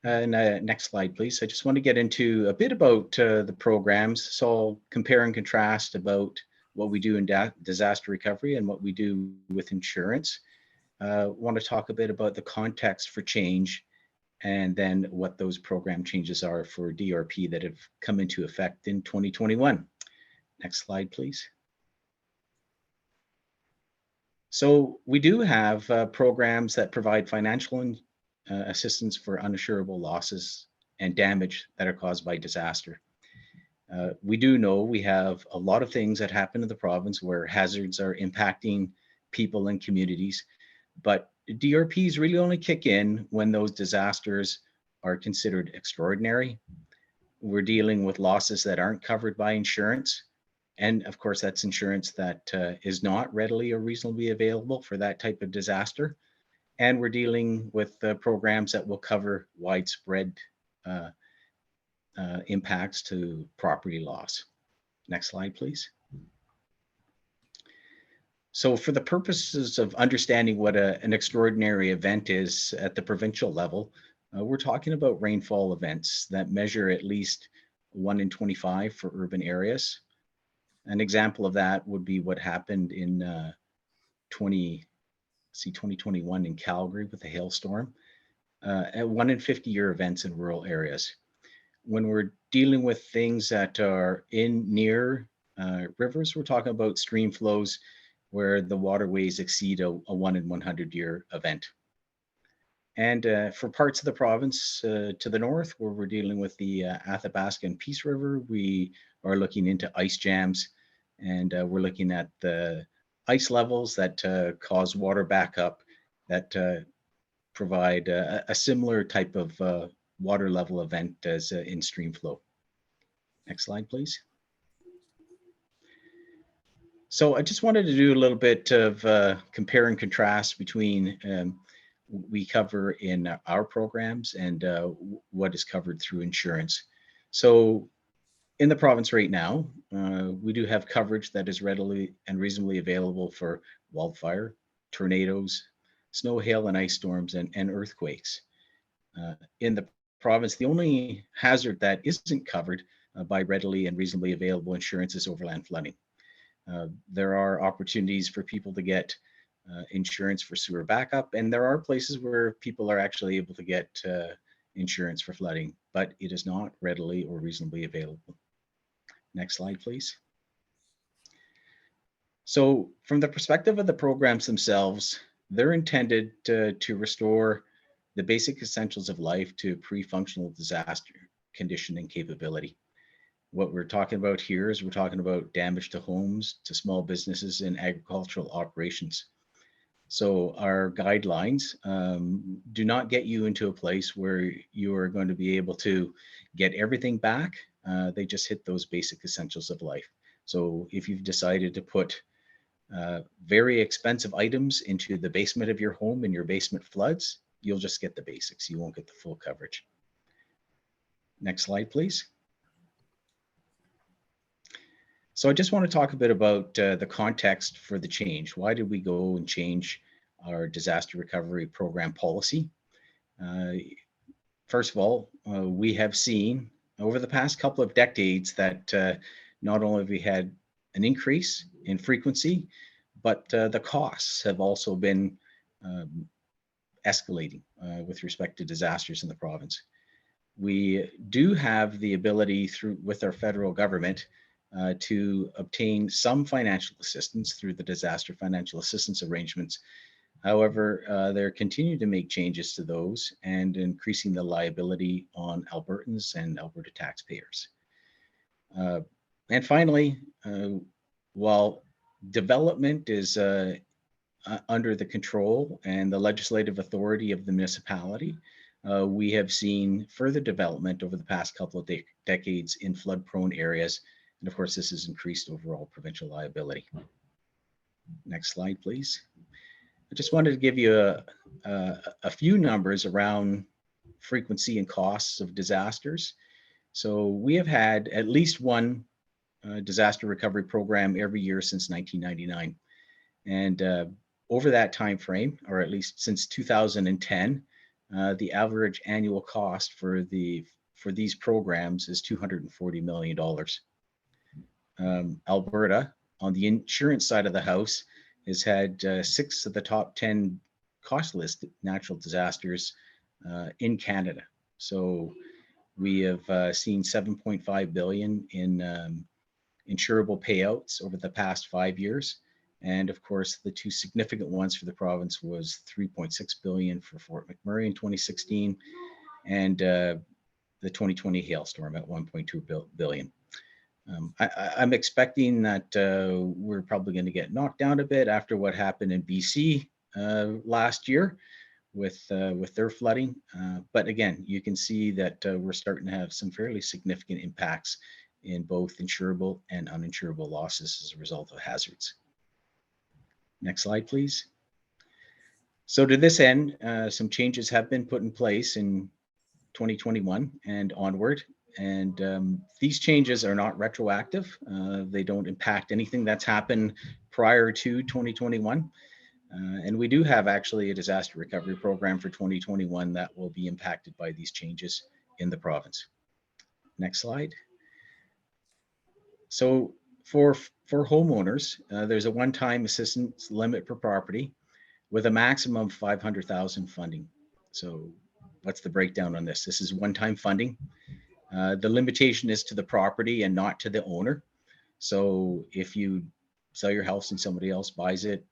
Next slide, please. I just want to get into a bit about the programs. So I'll compare and contrast about what we do in disaster recovery and what we do with insurance. Want to talk a bit about the context for change and then what those program changes are for DRP that have come into effect in 2021. Next slide, please. So we do have programs that provide financial assistance for uninsurable losses and damage that are caused by disaster. We do know we have a lot of things that happen in the province where hazards are impacting people and communities, but DRPs really only kick in when those disasters are considered extraordinary. We're dealing with losses that aren't covered by insurance. And of course, that's insurance that is not readily or reasonably available for that type of disaster. And we're dealing with programs that will cover widespread impacts to property loss. Next slide, please. So for the purposes of understanding what an extraordinary event is at the provincial level, we're talking about rainfall events that measure at least 1 in 25 for urban areas. An example of that would be what happened in 2021 in Calgary with the hailstorm, at 1 in 50-year events in rural areas. When we're dealing with things that are near rivers, we're talking about stream flows where the waterways exceed a 1 in 100-year event. And for parts of the province to the north, where we're dealing with the Athabasca and Peace River, we are looking into ice jams, and we're looking at the ice levels that cause water backup that provide a similar type of water level event as in stream flow. Next slide, please. So I just wanted to do a little bit of compare and contrast between we cover in our programs and what is covered through insurance. So in the province right now, we do have coverage that is readily and reasonably available for wildfire, tornadoes, snow, hail, and ice storms, and earthquakes. In the province, the only hazard that isn't covered by readily and reasonably available insurance is overland flooding. There are opportunities for people to get insurance for sewer backup, and there are places where people are actually able to get insurance for flooding, but it is not readily or reasonably available. Next slide, please. So from the perspective of the programs themselves, they're intended to restore the basic essentials of life to pre-functional disaster condition and capability. What we're talking about here is we're talking about damage to homes, to small businesses and agricultural operations. So our guidelines do not get you into a place where you are going to be able to get everything back. They just hit those basic essentials of life. So if you've decided to put very expensive items into the basement of your home and your basement floods, you'll just get the basics. You won't get the full coverage. Next slide, please. So I just want to talk a bit about the context for the change. Why did we go and change our disaster recovery program policy. First of all, we have seen over the past couple of decades that not only have we had an increase in frequency, but the costs have also been escalating with respect to disasters in the province. We do have the ability with our federal government to obtain some financial assistance through the disaster financial assistance arrangements. However, they're continuing to make changes to those and increasing the liability on Albertans and Alberta taxpayers. And finally, while development is under the control and the legislative authority of the municipality, we have seen further development over the past couple of decades in flood-prone areas. And of course, this has increased overall provincial liability. Next slide, please. I just wanted to give you a few numbers around frequency and costs of disasters. So we have had at least one disaster recovery program every year since 1999. And over that time frame, or at least since 2010, the average annual cost for these programs is $240 million. Alberta, on the insurance side of the house, has had 6 of the top 10 costless natural disasters in Canada. So we have seen $7.5 billion in insurable payouts over the past 5 years. And of course, the 2 significant ones for the province was $3.6 billion for Fort McMurray in 2016 and the 2020 hailstorm at $1.2 billion. I'm expecting that we're probably going to get knocked down a bit after what happened in BC last year with their flooding. But again, you can see that we're starting to have some fairly significant impacts in both insurable and uninsurable losses as a result of hazards. Next slide, please. So to this end, some changes have been put in place in 2021 and onward. And these changes are not retroactive. They don't impact anything that's happened prior to 2021. And we do have actually a disaster recovery program for 2021 that will be impacted by these changes in the province. Next slide. So for homeowners, there's a one-time assistance limit per property with a maximum of $500,000 funding. So what's the breakdown on this? This is one-time funding. The limitation is to the property and not to the owner. So if you sell your house and somebody else buys it,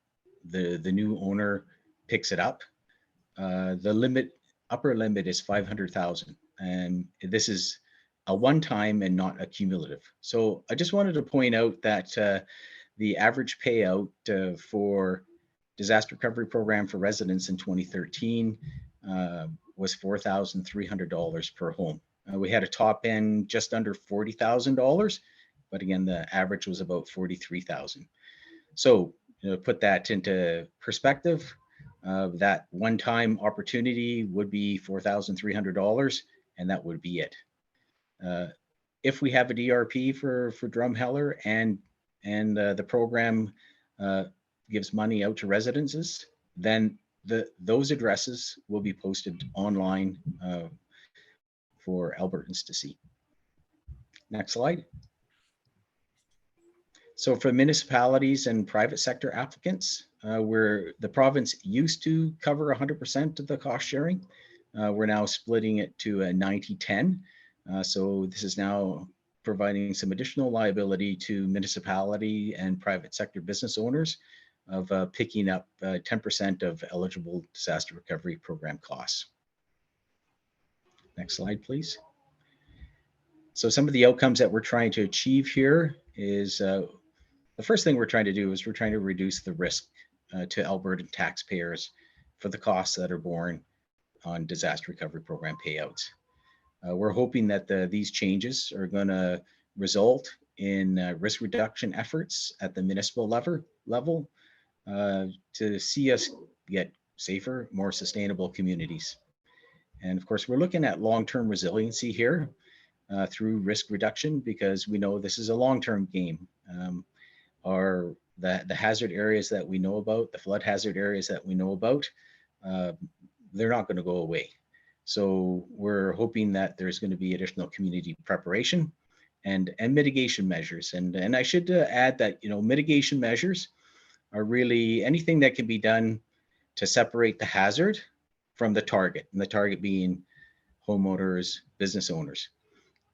the new owner picks it up. The upper limit is $500,000, and this is a one-time and not a cumulative. So I just wanted to point out that the average payout for disaster recovery program for residents in 2013 was $4,300 per home. We had a top end just under $40,000, but again, the average was about $43,000. So put that into perspective, that one-time opportunity would be $4,300, and that would be it. If we have a DRP for Drumheller and the program gives money out to residences, then those addresses will be posted online for Albertans to see. Next slide. So for municipalities and private sector applicants, where the province used to cover 100% of the cost sharing, we're now splitting it to a 90-10. So this is now providing some additional liability to municipality and private sector business owners of picking up 10% of eligible disaster recovery program costs. Next slide, please. So some of the outcomes that we're trying to achieve here is the first thing we're trying to do is we're trying to reduce the risk to Albertan taxpayers for the costs that are borne on disaster recovery program payouts. We're hoping that these changes are going to result in risk reduction efforts at the municipal level to see us get safer, more sustainable communities. And of course, we're looking at long-term resiliency here through risk reduction, because we know this is a long-term game. Our the hazard areas that we know about, the flood hazard areas that we know about, they're not going to go away. So we're hoping that there's going to be additional community preparation and mitigation measures. And I should add that, you know, mitigation measures are really anything that can be done to separate the hazard from the target, and the target being homeowners, business owners.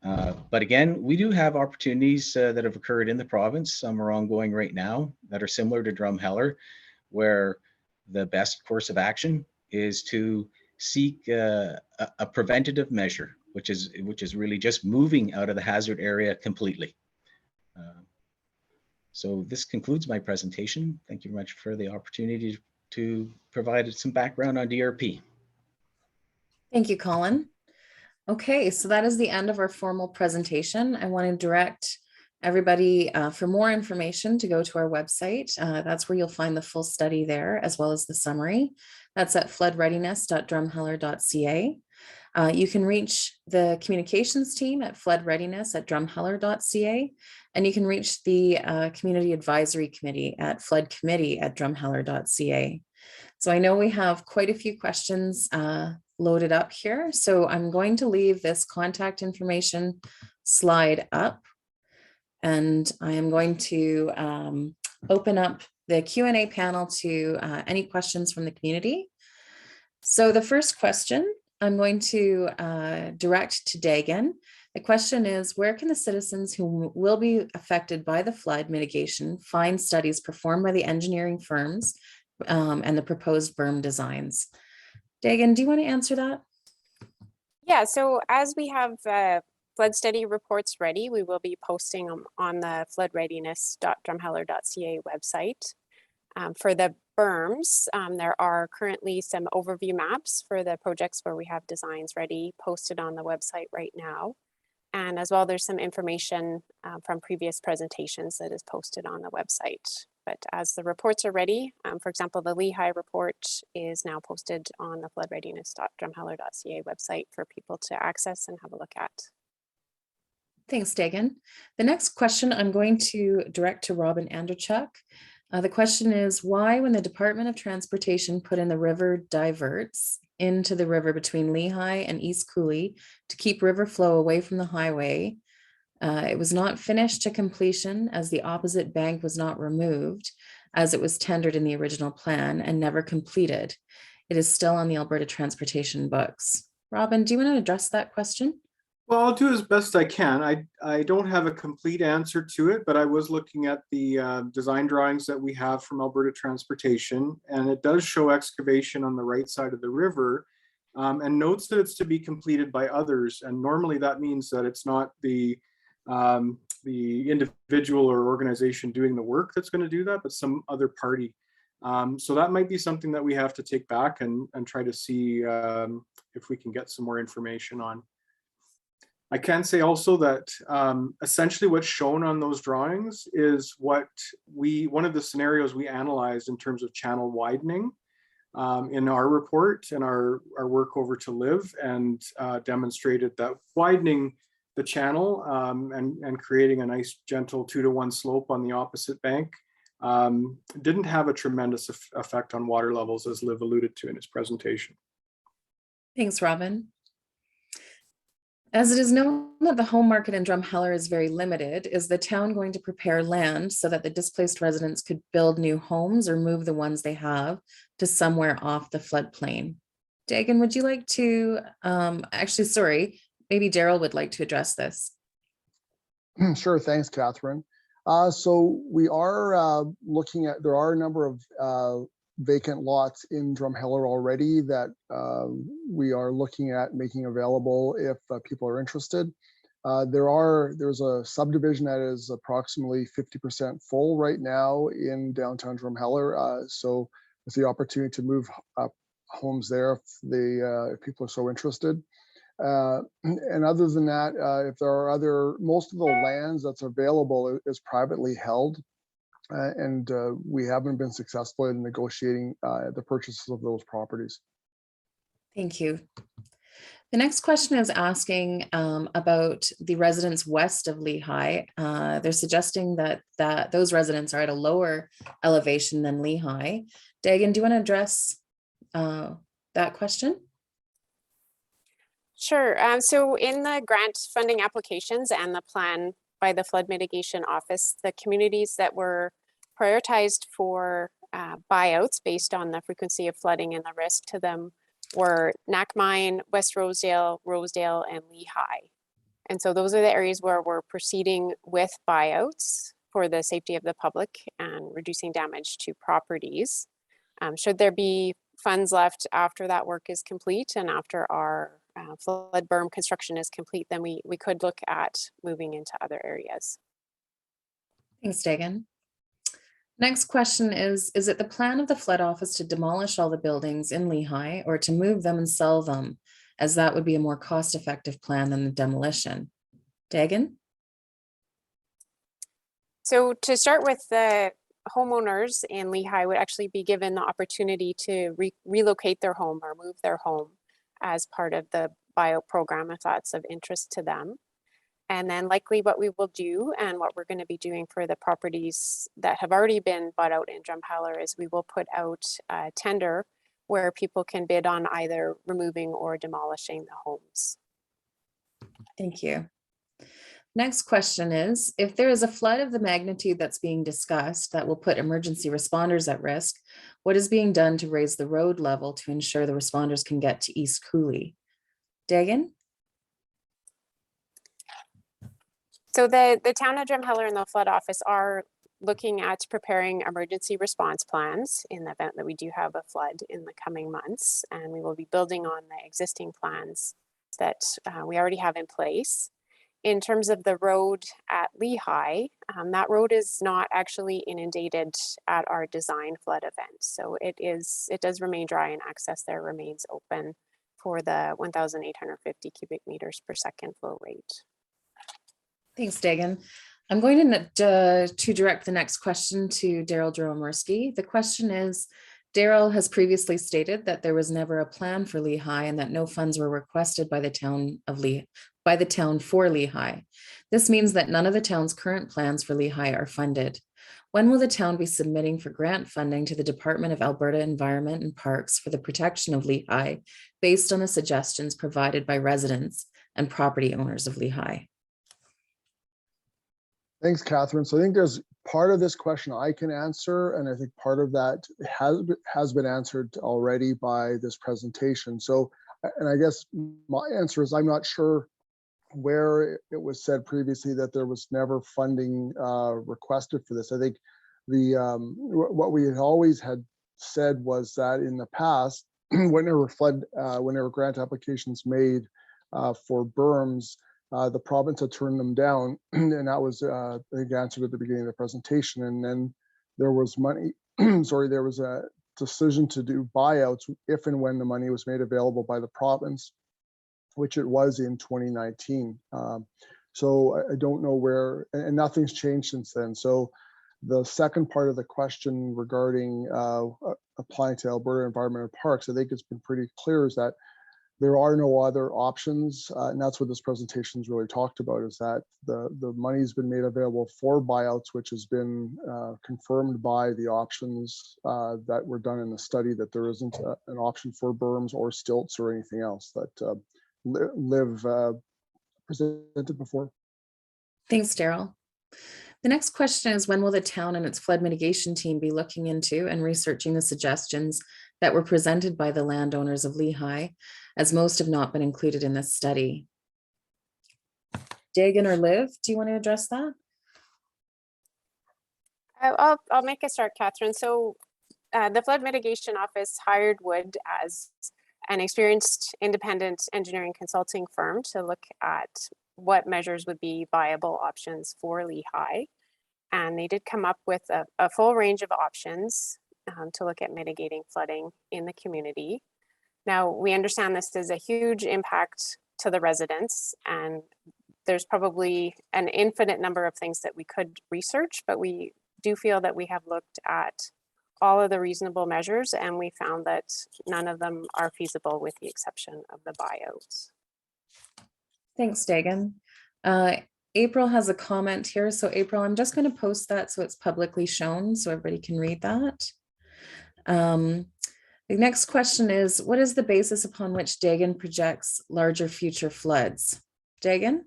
But again, we do have opportunities that have occurred in the province. Some are ongoing right now that are similar to Drumheller, where the best course of action is to seek a preventative measure, which is really just moving out of the hazard area completely. So this concludes my presentation. Thank you very much for the opportunity to provide some background on DRP. Thank you, Colin. Okay, so that is the end of our formal presentation. I want to direct everybody for more information to go to our website. That's where you'll find the full study there, as well as the summary. That's at floodreadiness.drumheller.ca. You can reach the communications team at floodreadiness@drumheller.ca, and you can reach the Community Advisory Committee at floodcommittee@drumheller.ca. So I know we have quite a few questions loaded up here, so I'm going to leave this contact information slide up, and I am going to open up the Q&A panel to any questions from the community. So the first question I'm going to direct to Dagan. The question is, where can the citizens who will be affected by the flood mitigation find studies performed by the engineering firms and the proposed berm designs? Dagan, do you want to answer that? Yeah, so as we have flood study reports ready, we will be posting them on the floodreadiness.drumheller.ca website. For the berms, there are currently some overview maps for the projects where we have designs ready posted on the website right now. And as well, there's some information from previous presentations that is posted on the website. But as the reports are ready, for example, the Lehigh report is now posted on the floodreadiness.drumheller.ca website for people to access and have a look at. Thanks, Dagan. The next question I'm going to direct to Robin Anderchuk. The question is, why, when the Department of Transportation put in the river diverts into the river between Lehigh and East Cooley to keep river flow away from the highway, it was not finished to completion as the opposite bank was not removed as it was tendered in the original plan and never completed. It is still on the Alberta Transportation books. Robin, do you want to address that question? Well, I'll do as best I can. I don't have a complete answer to it, but I was looking at the design drawings that we have from Alberta Transportation, and it does show excavation on the right side of the river, and notes that it's to be completed by others. And normally that means that it's not the individual or organization doing the work that's going to do that, but some other party. So that might be something that we have to take back and try to see if we can get some more information on. I can say also that essentially what's shown on those drawings is one of the scenarios we analyzed in terms of channel widening in our report and our work over to LIV, and demonstrated that widening the channel and creating a nice gentle 2-to-1 slope on the opposite bank didn't have a tremendous effect on water levels, as Liv alluded to in his presentation. Thanks, Robin. As it is known that the home market in Drumheller is very limited, is the town going to prepare land so that the displaced residents could build new homes or move the ones they have to somewhere off the floodplain? Dagan, would you like to, maybe Daryl would like to address this. Sure, thanks, Catherine. So we are looking at, there are a number of vacant lots in Drumheller already that we are looking at making available if people are interested. There's a subdivision that is approximately 50% full right now in downtown Drumheller. So with the opportunity to move up homes there if people are so interested. And other than that, if there are most of the lands that's available is privately held. And we haven't been successful in negotiating the purchases of those properties. Thank you. The next question is asking about the residents west of Lehigh. They're suggesting that those residents are at a lower elevation than Lehigh. Dagan, do you want to address that question? Sure. So in the grant funding applications and the plan by the Flood Mitigation Office, the communities that were prioritized for buyouts based on the frequency of flooding and the risk to them were Nackmine, West Rosedale, Rosedale, and Lehigh. And so those are the areas where we're proceeding with buyouts for the safety of the public and reducing damage to properties. Should there be funds left after that work is complete and after our flood berm construction is complete, then we could look at moving into other areas. Thanks, Dagan. Next question is it the plan of the flood office to demolish all the buildings in Lehigh or to move them and sell them, as that would be a more cost-effective plan than the demolition? Dagan? So to start with, the homeowners in Lehigh would actually be given the opportunity to relocate their home or move their home as part of the buyout program if that's of interest to them. And then likely what we will do and what we're going to be doing for the properties that have already been bought out in Drumheller is we will put out a tender where people can bid on either removing or demolishing the homes. Thank you. Next question is, if there is a flood of the magnitude that's being discussed that will put emergency responders at risk, what is being done to raise the road level to ensure the responders can get to East Cooley? Dagan? So the town of Drumheller and the flood office are looking at preparing emergency response plans in the event that we do have a flood in the coming months. And we will be building on the existing plans that we already have in place. In terms of the road at Lehigh, that road is not actually inundated at our design flood event. So it does remain dry and access there remains open for the 1,850 cubic meters per second flow rate. Thanks, Dagan. I'm going to direct the next question to Daryl Dromorsky. The question is, Daryl has previously stated that there was never a plan for Lehigh and that no funds were requested by the town for Lehigh. This means that none of the town's current plans for Lehigh are funded. When will the town be submitting for grant funding to the Department of Alberta Environment and Parks for the protection of Lehigh based on the suggestions provided by residents and property owners of Lehigh? Thanks, Catherine. So I think there's part of this question I can answer, and I think part of that has been answered already by this presentation. So, and I guess my answer is I'm not sure where it was said previously that there was never funding requested for this. I think what we had always had said was that in the past, whenever grant applications made for berms, the province had turned them down, and that was I think answered at the beginning of the presentation. And then there was money. Sorry, there was a decision to do buyouts if and when the money was made available by the province, which it was in 2019. So I don't know where, and nothing's changed since then. So the second part of the question regarding applying to Alberta Environment and Parks, I think it's been pretty clear is that there are no other options, and that's what this presentation's really talked about, is that the money's been made available for buyouts, which has been confirmed by the options that were done in the study, that there isn't an option for berms or stilts or anything else that Liv presented before. Thanks, Daryl. The next question is, when will the town and its flood mitigation team be looking into and researching the suggestions that were presented by the landowners of Lehigh, as most have not been included in this study? Dagan or Liv, do you want to address that? I'll make a start, Catherine. So the Flood Mitigation Office hired Wood as an experienced independent engineering consulting firm to look at what measures would be viable options for Lehigh. And they did come up with a full range of options to look at mitigating flooding in the community. Now, we understand this is a huge impact to the residents, and there's probably an infinite number of things that we could research, but we do feel that we have looked at all of the reasonable measures, and we found that none of them are feasible with the exception of the buyouts. Thanks, Dagan. April has a comment here. So April, I'm just going to post that so it's publicly shown so everybody can read that. The next question is, what is the basis upon which Dagan projects larger future floods? Dagan?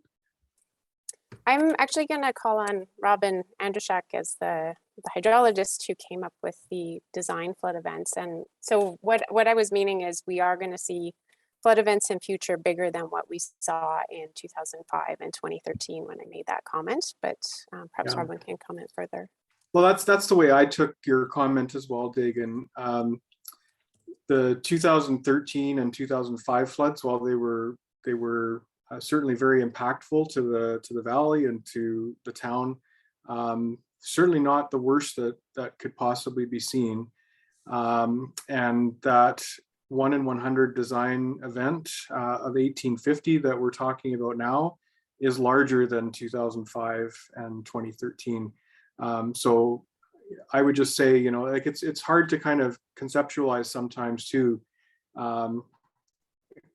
I'm actually going to call on Robin Andruszak as the hydrologist who came up with the design flood events. And so what I was meaning is we are going to see flood events in future bigger than what we saw in 2005 and 2013 when I made that comment, but perhaps Yeah. Robin can comment further. Well, that's the way I took your comment as well, Dagan. The 2013 and 2005 floods, while they were certainly very impactful to the valley and to the town, certainly not the worst that could possibly be seen. And that 1 in 100 design event of 1850 that we're talking about now is larger than 2005 and 2013. So I would just say, you know, like it's hard to kind of conceptualize sometimes too,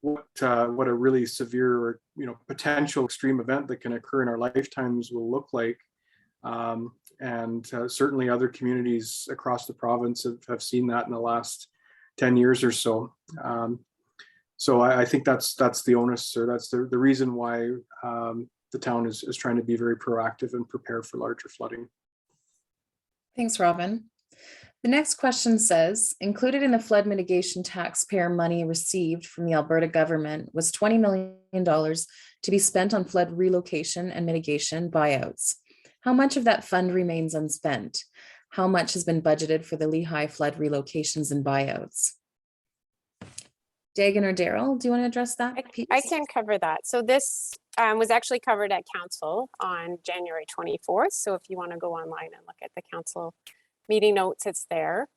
what a really severe or, you know, potential extreme event that can occur in our lifetimes will look like. And certainly other communities across the province have seen that in the last 10 years or so. So I think that's the onus, or that's the reason why the town is trying to be very proactive and prepare for larger flooding. Thanks, Robin. The next question says, included in the flood mitigation taxpayer money received from the Alberta government was $20 million to be spent on flood relocation and mitigation buyouts. How much of that fund remains unspent? How much has been budgeted for the Lehigh flood relocations and buyouts? Dagan or Daryl, do you want to address that piece? I can cover that. So this was actually covered at council on January 24th. So if you want to go online and look at the council meeting notes, it's there.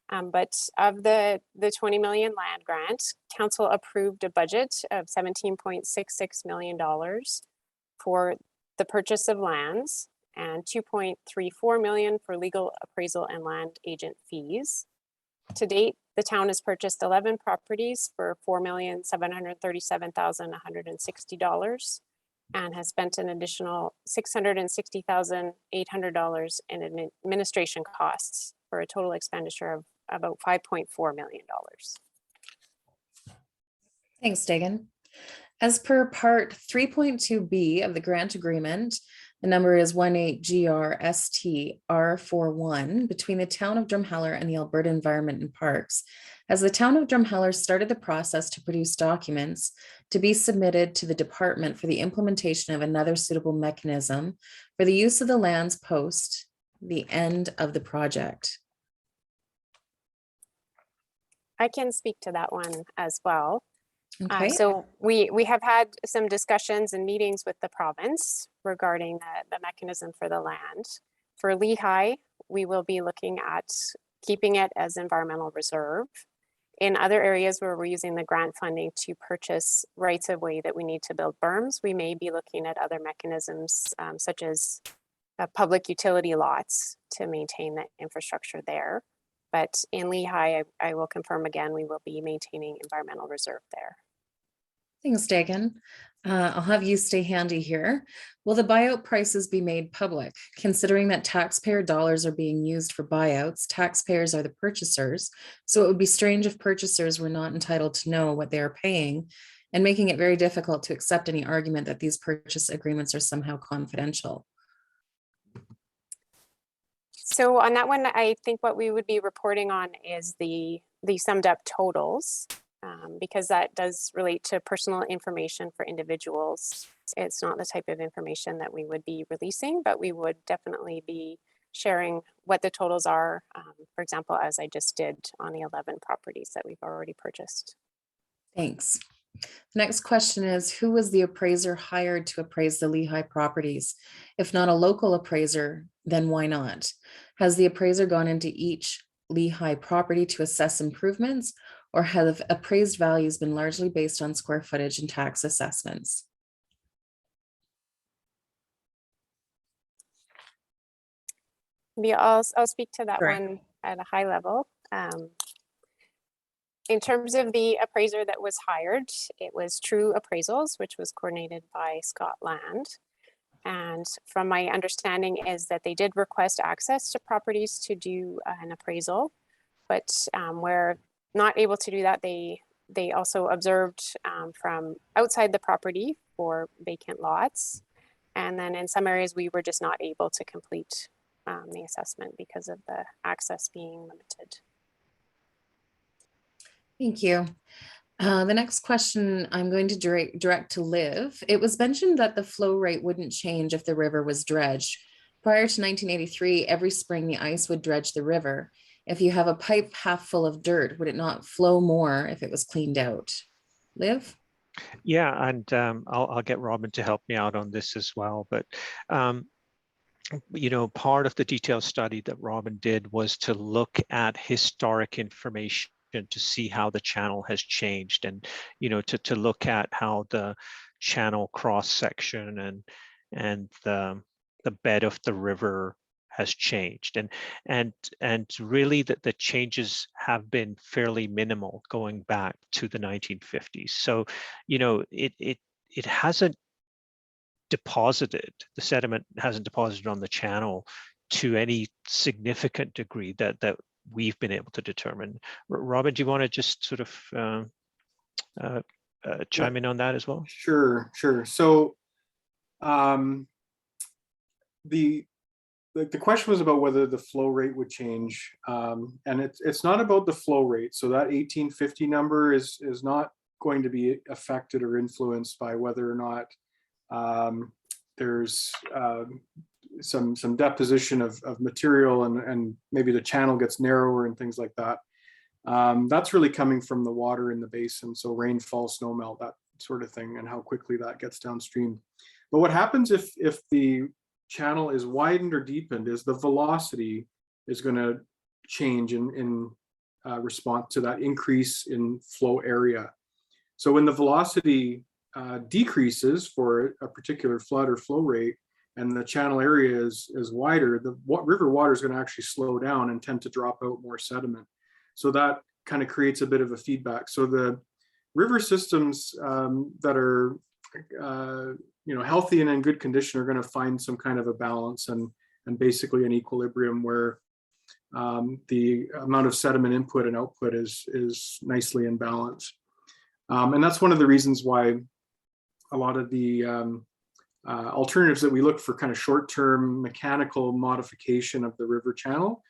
But of the 20 million land grant, council approved a budget of $17.66 million for the purchase of lands and $2.34 million for legal appraisal and land agent fees. To date, the town has purchased 11 properties for $4,737,160 and has spent an additional $660,800 in administration costs for a total expenditure of about $5.4 million. Thanks, Dagan. As per part 3.2B of the grant agreement, the number is 18GRSTR41 between the town of Drumheller and the Alberta Environment and Parks. As the town of Drumheller started the process to produce documents to be submitted to the department for the implementation of another suitable mechanism for the use of the lands post the end of the project. I can speak to that one as well. Okay. So we have had some discussions and meetings with the province regarding the mechanism for the land. For Lehigh, we will be looking at keeping it as environmental reserve. In other areas where we're using the grant funding to purchase rights of way that we need to build berms, we may be looking at other mechanisms such as public utility lots to maintain the infrastructure there. But in Lehigh, I will confirm again, we will be maintaining environmental reserve there. Thanks, Dagan. I'll have you stay handy here. Will the buyout prices be made public? Considering that taxpayer dollars are being used for buyouts, taxpayers are the purchasers, so it would be strange if purchasers were not entitled to know what they are paying, and making it very difficult to accept any argument that these purchase agreements are somehow confidential. So on that one, I think what we would be reporting on is the summed up totals, because that does relate to personal information for individuals. It's not the type of information that we would be releasing, but we would definitely be sharing what the totals are, for example, as I just did on the 11 properties that we've already purchased. Thanks. Next question is, who was the appraiser hired to appraise the Lehigh properties? If not a local appraiser, then why not? Has the appraiser gone into each Lehigh property to assess improvements, or have appraised values been largely based on square footage and tax assessments? Maybe I'll speak to that Sure. one at a high level. In terms of the appraiser that was hired, it was True Appraisals, which was coordinated by Scott Land. And from my understanding is that they did request access to properties to do an appraisal, but where not able to do that, they also observed from outside the property for vacant lots. And then in some areas, we were just not able to complete the assessment because of the access being limited. Thank you. The next question I'm going to direct to Liv. It was mentioned that the flow rate wouldn't change if the river was dredged. Prior to 1983, every spring the ice would dredge the river. If you have a pipe half full of dirt, would it not flow more if it was cleaned out? Liv? Yeah, and I'll get Robin to help me out on this as well. But you know, part of the detailed study that Robin did was to look at historic information to see how the channel has changed, and you know, to look at how the channel cross section and the bed of the river has changed, and really that the changes have been fairly minimal going back to the 1950s. So you know, it hasn't deposited, the sediment hasn't deposited on the channel to any significant degree that we've been able to determine. Robin, do you want to just sort of chime in on that as well? Sure. So the question was about whether the flow rate would change, and it's not about the flow rate. So that 1850 number is not going to be affected or influenced by whether or not there's some deposition of material and maybe the channel gets narrower and things like that. That's really coming from the water in the basin. So rainfall, snowmelt, that sort of thing, and how quickly that gets downstream. But what happens if the channel is widened or deepened is the velocity is going to change in response to that increase in flow area. So when the velocity decreases for a particular flood or flow rate, and the channel area is wider, the river water is going to actually slow down and tend to drop out more sediment. So that kind of creates a bit of a feedback. So the river systems that are you know, healthy and in good condition are going to find some kind of a balance and basically an equilibrium where the amount of sediment input and output is nicely in balance. And that's one of the reasons why a lot of the alternatives that we look for, kind of short-term mechanical modification of the river channel,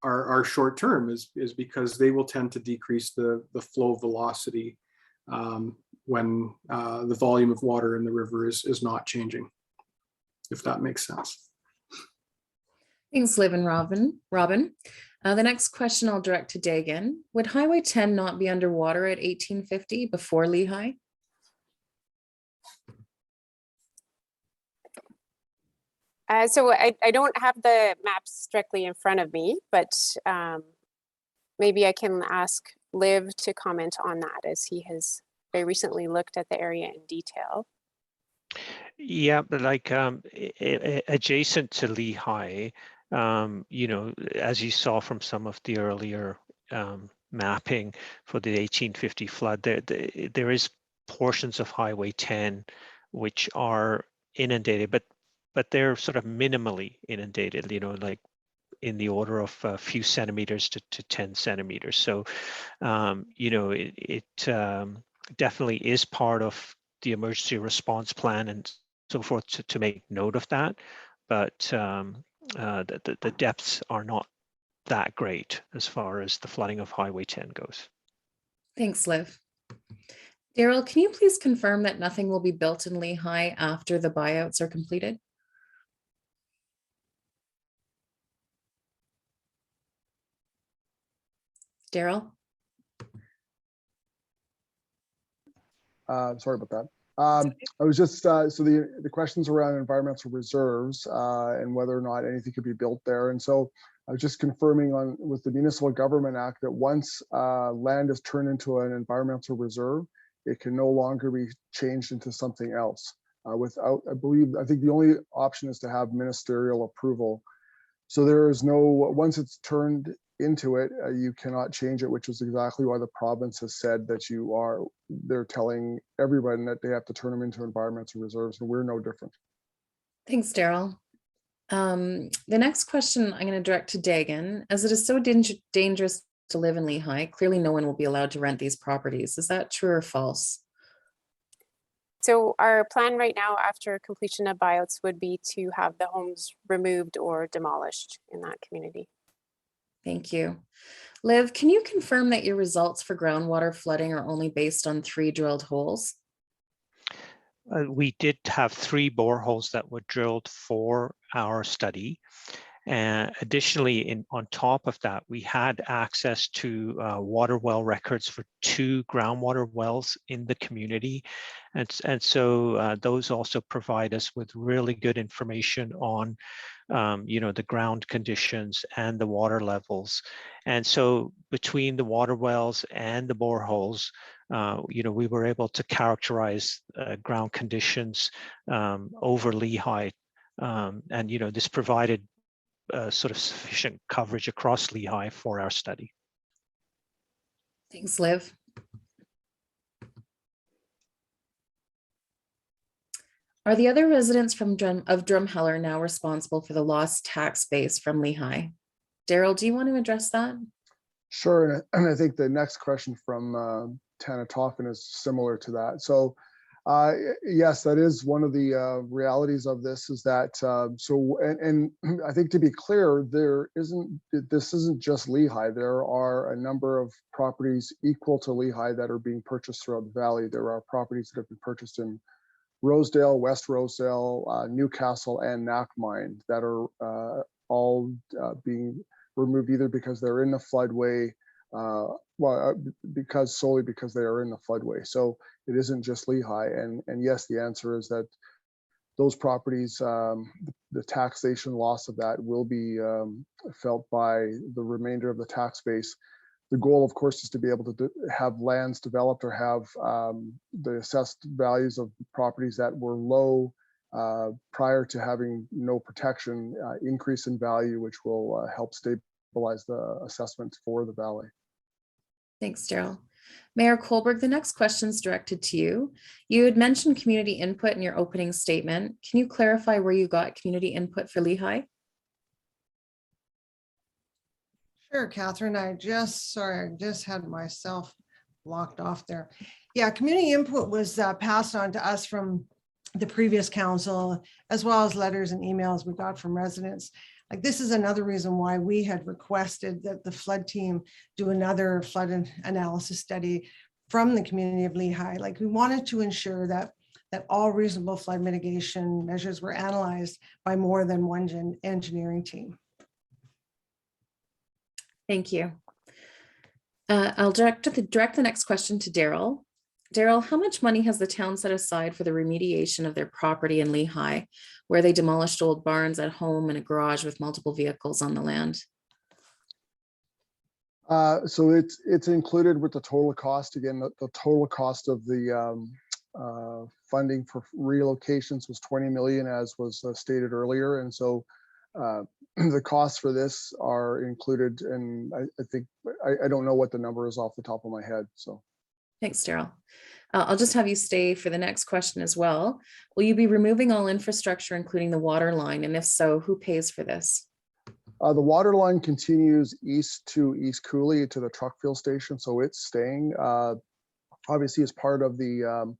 are short-term, is because they will tend to decrease the flow velocity when the volume of water in the river is not changing, if that makes sense. Thanks, Liv and Robin. The next question I'll direct to Dagan. Would Highway 10 not be underwater at 1850 before Lehigh? So I don't have the maps directly in front of me, but maybe I can ask Liv to comment on that, as he has very recently looked at the area in detail. Yeah, but like adjacent to Lehigh, you know, as you saw from some of the earlier mapping for the 1850 flood, there is portions of Highway 10 which are inundated, but they're sort of minimally inundated, you know, like in the order of a few centimeters to 10 centimeters. So, you know, it definitely is part of the emergency response plan and so forth to make note of that. But the depths are not that great as far as the flooding of Highway 10 goes. Thanks, Liv. Daryl, can you please confirm that nothing will be built in Lehigh after the buyouts are completed? Daryl? Sorry about that. I was just, so the questions around environmental reserves and whether or not anything could be built there. And so I was just confirming with the Municipal Government Act that once land is turned into an environmental reserve, it can no longer be changed into something else without, I think the only option is to have ministerial approval So there is no, once it's turned into it, you cannot change it, which is exactly why the province has said that they're telling everybody that they have to turn them into environmental reserves, and we're no different. Thanks, Daryl. The next question I'm going to direct to Dagan. As it is so dangerous to live in Lehigh, clearly no one will be allowed to rent these properties. Is that true or false? So our plan right now after completion of buyouts would be to have the homes removed or demolished in that community. Thank you. Liv, can you confirm that your results for groundwater flooding are only based on 3 drilled holes? We did have 3 boreholes that were drilled for our study. And additionally, on top of that, we had access to water well records for 2 groundwater wells in the community. And so those also provide us with really good information on the ground conditions and the water levels. And so between the water wells and the boreholes, we were able to characterize ground conditions over Lehigh. And this provided sort of sufficient coverage across Lehigh for our study. Thanks, Liv. Are the other residents of Drumheller now responsible for the lost tax base from Lehigh? Daryl, do you want to address that? Sure, and I think the next question from Tana Toffin is similar to that. So yes, that is one of the realities of this, is that and I think, to be clear, this isn't just Lehigh. There are a number of properties equal to Lehigh that are being purchased throughout the valley. There are properties that have been purchased in Rosedale, West Rosedale, Newcastle, and Knackmine that are all being removed either because they're in the floodway, solely because they are in the floodway. So it isn't just Lehigh. And yes, the answer is that those properties, the taxation loss of that will be felt by the remainder of the tax base. The goal, of course, is to be able to have lands developed or have the assessed values of properties that were low prior to having no protection increase in value, which will help stabilize the assessment for the valley. Thanks, Daryl. Mayor Kohlberg, the next question is directed to you. You had mentioned community input in your opening statement. Can you clarify where you got community input for Lehigh? Sure, Catherine. I just had myself blocked off there. Yeah, community input was passed on to us from the previous council, as well as letters and emails we got from residents. Like, this is another reason why we had requested that the flood team do another flood analysis study from the community of Lehigh. Like, we wanted to ensure that all reasonable flood mitigation measures were analyzed by more than one engineering team. Thank you. I'll direct the next question to Daryl. Daryl, how much money has the town set aside for the remediation of their property in Lehigh, where they demolished old barns at home and a garage with multiple vehicles on the land? So it's included with the total cost. Again, the total cost of the funding for relocations was 20 million, as was stated earlier. And so the costs for this are included. And I think, I don't know what the number is off the top of my head. So. Thanks, Daryl. I'll just have you stay for the next question as well. Will you be removing all infrastructure, including the water line? And if so, who pays for this? The water line continues east to East Cooley to the truck fuel station. So it's staying, obviously, as part of the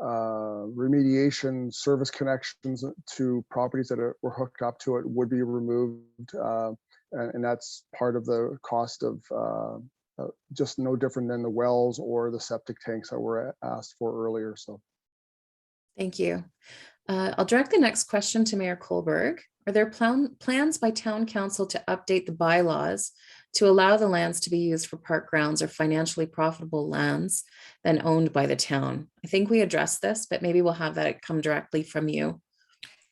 remediation service connections to properties that were hooked up to it would be removed. And that's part of the cost of just no different than the wells or the septic tanks that were asked for earlier. So. Thank you. I'll direct the next question to Mayor Kohlberg. Are there plans by town council to update the bylaws to allow the lands to be used for park grounds or financially profitable lands than owned by the town? I think we addressed this, but maybe we'll have that come directly from you.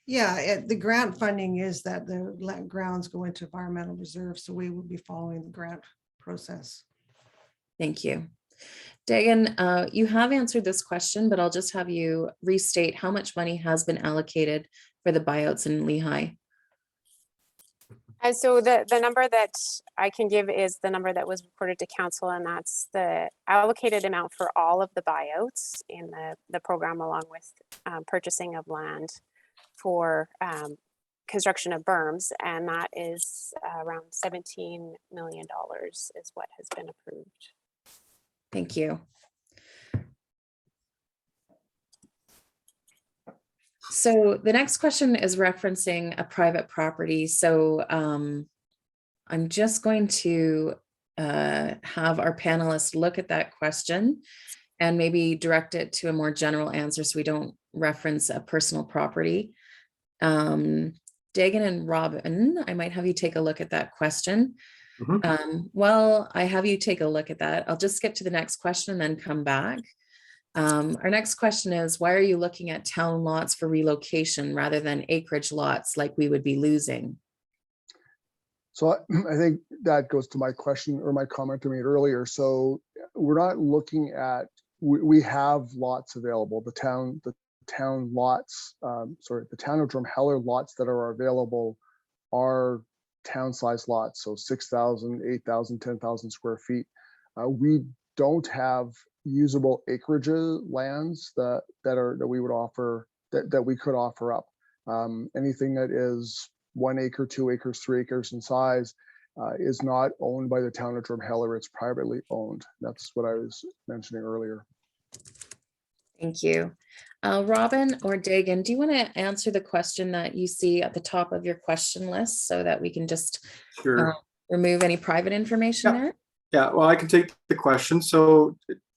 Yeah, the grant funding is that the grounds go into environmental reserves, so we will be following the grant process. Thank you. Dagan, you have answered this question, but I'll just have you restate how much money has been allocated for the buyouts in Lehigh. And so the number that I can give is the number that was reported to council, and that's the allocated amount for all of the buyouts in the program, along with purchasing of land for construction of berms, and that is around $17 million is what has been approved. Thank you. So the next question is referencing a private property. So I'm just going to have our panelists look at that question and maybe direct it to a more general answer so we don't reference a personal property. Dagan and Robin, I might have you take a look at that question. Well, I have you take a look at that. I'll just skip to the next question and then come back. Our next question is, why are you looking at town lots for relocation rather than acreage lots like we would be losing? So I think that goes to my question or my comment I made earlier. So we're not looking at, we have lots available. The town lots, the town of Drumheller lots that are available are town size lots. So 6,000, 8,000, 10,000 square feet. We don't have usable acreage lands that we would offer, that we could offer up. Anything that is 1 acre, 2 acres, 3 acres in size is not owned by the town of Drumheller. It's privately owned. That's what I was mentioning earlier. Thank you. Robin or Dagan, do you want to answer the question that you see at the top of your question list so that we can just remove any private information there? Yeah, well, I can take the question. So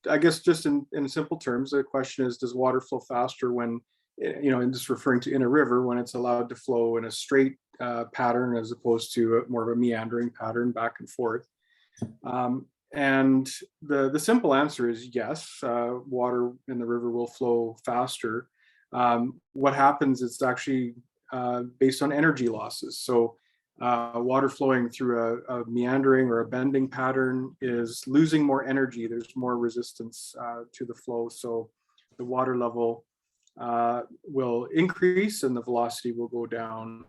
I guess just in simple terms, the question is, does water flow faster when, and just referring to in a river, when it's allowed to flow in a straight pattern as opposed to more of a meandering pattern back and forth? And the simple answer is yes, water in the river will flow faster. What happens is actually based on energy losses. So water flowing through a meandering or a bending pattern is losing more energy. There's more resistance to the flow. So the water level will increase and the velocity will go down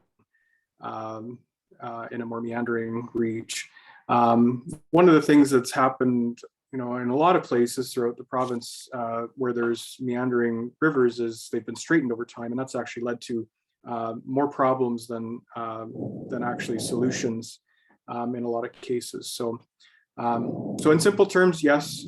in a more meandering reach. One of the things that's happened, in a lot of places throughout the province where there's meandering rivers is they've been straightened over time, and that's actually led to more problems than actually solutions in a lot of cases. So in simple terms, yes,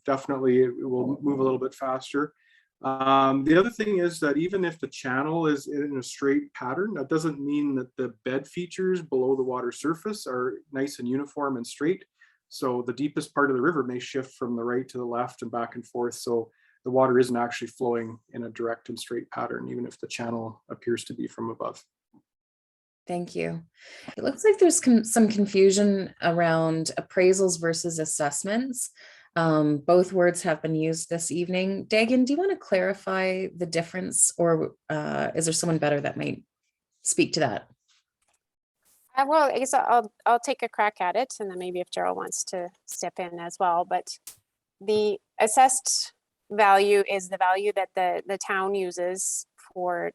definitely it will move a little bit faster. The other thing is that even if the channel is in a straight pattern, that doesn't mean that the bed features below the water surface are nice and uniform and straight. So the deepest part of the river may shift from the right to the left and back and forth. So the water isn't actually flowing in a direct and straight pattern, even if the channel appears to be from above. Thank you. It looks like there's some confusion around appraisals versus assessments. Both words have been used this evening. Dagan, do you want to clarify the difference, or is there someone better that might speak to that? Well, I guess I'll take a crack at it, and then maybe if Gerald wants to step in as well. But the assessed value is the value that the town uses for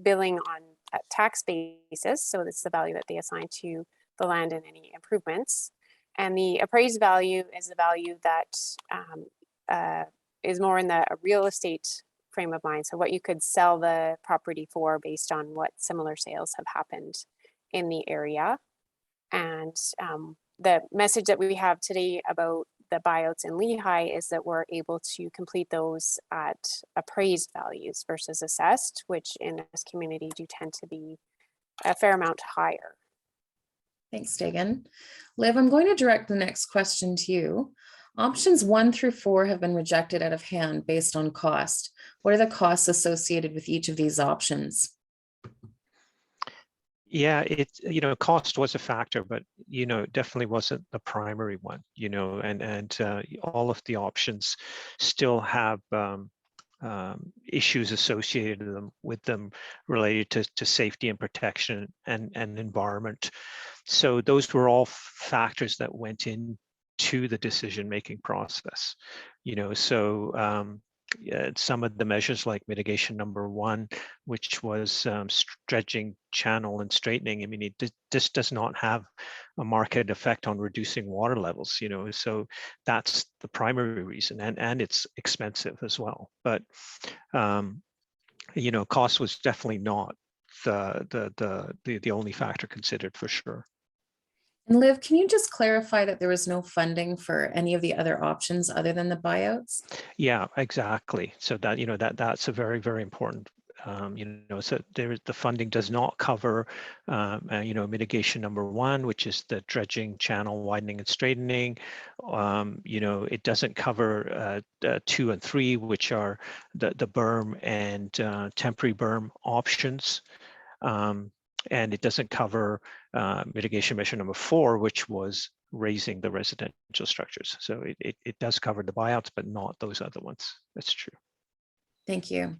billing on a tax basis. So it's the value that they assign to the land and any improvements. And the appraised value is the value that is more in the real estate frame of mind. So what you could sell the property for based on what similar sales have happened in the area. And the message that we have today about the buyouts in Lehigh is that we're able to complete those at appraised values versus assessed, which in this community do tend to be a fair amount higher. Thanks, Dagan. Liv, I'm going to direct the next question to you. Options 1 through 4 have been rejected out of hand based on cost. What are the costs associated with each of these options? Yeah, cost was a factor, but it definitely wasn't the primary one. And all of the options still have issues associated with them related to safety and protection and environment. So those were all factors that went into the decision-making process. So some of the measures like mitigation number 1, which was dredging, channel, and straightening. I mean, this does not have a market effect on reducing water levels, you know, so that's the primary reason, and it's expensive as well. But you know, cost was definitely not the only factor considered, for sure. And Liv, can you just clarify that there was no funding for any of the other options other than the buyouts? Yeah, exactly. So that, you know, that's a very, very important, you know, so the funding does not cover, you know, mitigation number 1, which is the dredging, channel widening and straightening. You know, it doesn't cover 2 and 3, which are the berm and temporary berm options. And it doesn't cover mitigation measure number 4, which was raising the residential structures. So it does cover the buyouts, but not those other ones. That's true. Thank you.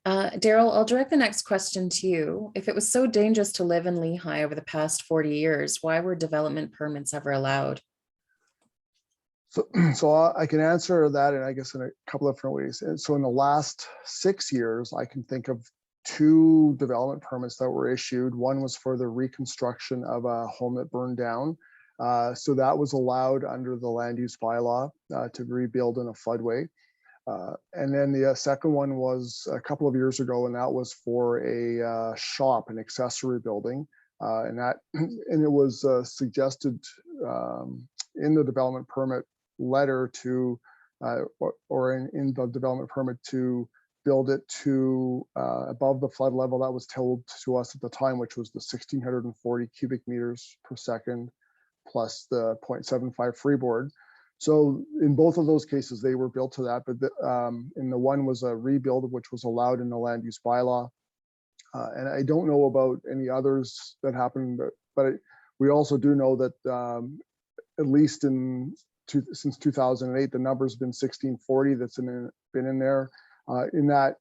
Daryl, I'll direct the next question to you. If it was so dangerous to live in Lehigh over the past 40 years, why were development permits ever allowed? So I can answer that, and I guess in a couple of different ways. And so in the last 6 years, I can think of 2 development permits that were issued. One was for the reconstruction of a home that burned down. So that was allowed under the land use bylaw to rebuild in a floodway. And then the second one was a couple of years ago, and that was for a shop, an accessory building. And it was suggested in the development permit letter to, or in the development permit to build it to above the flood level that was told to us at the time, which was the 1,640 cubic meters per second plus the 0.75 freeboard. So in both of those cases, they were built to that, but in the one was a rebuild, which was allowed in the land use bylaw. And I don't know about any others that happened, but we also do know that at least since 2008, the number's been 1640 that's been in there. In that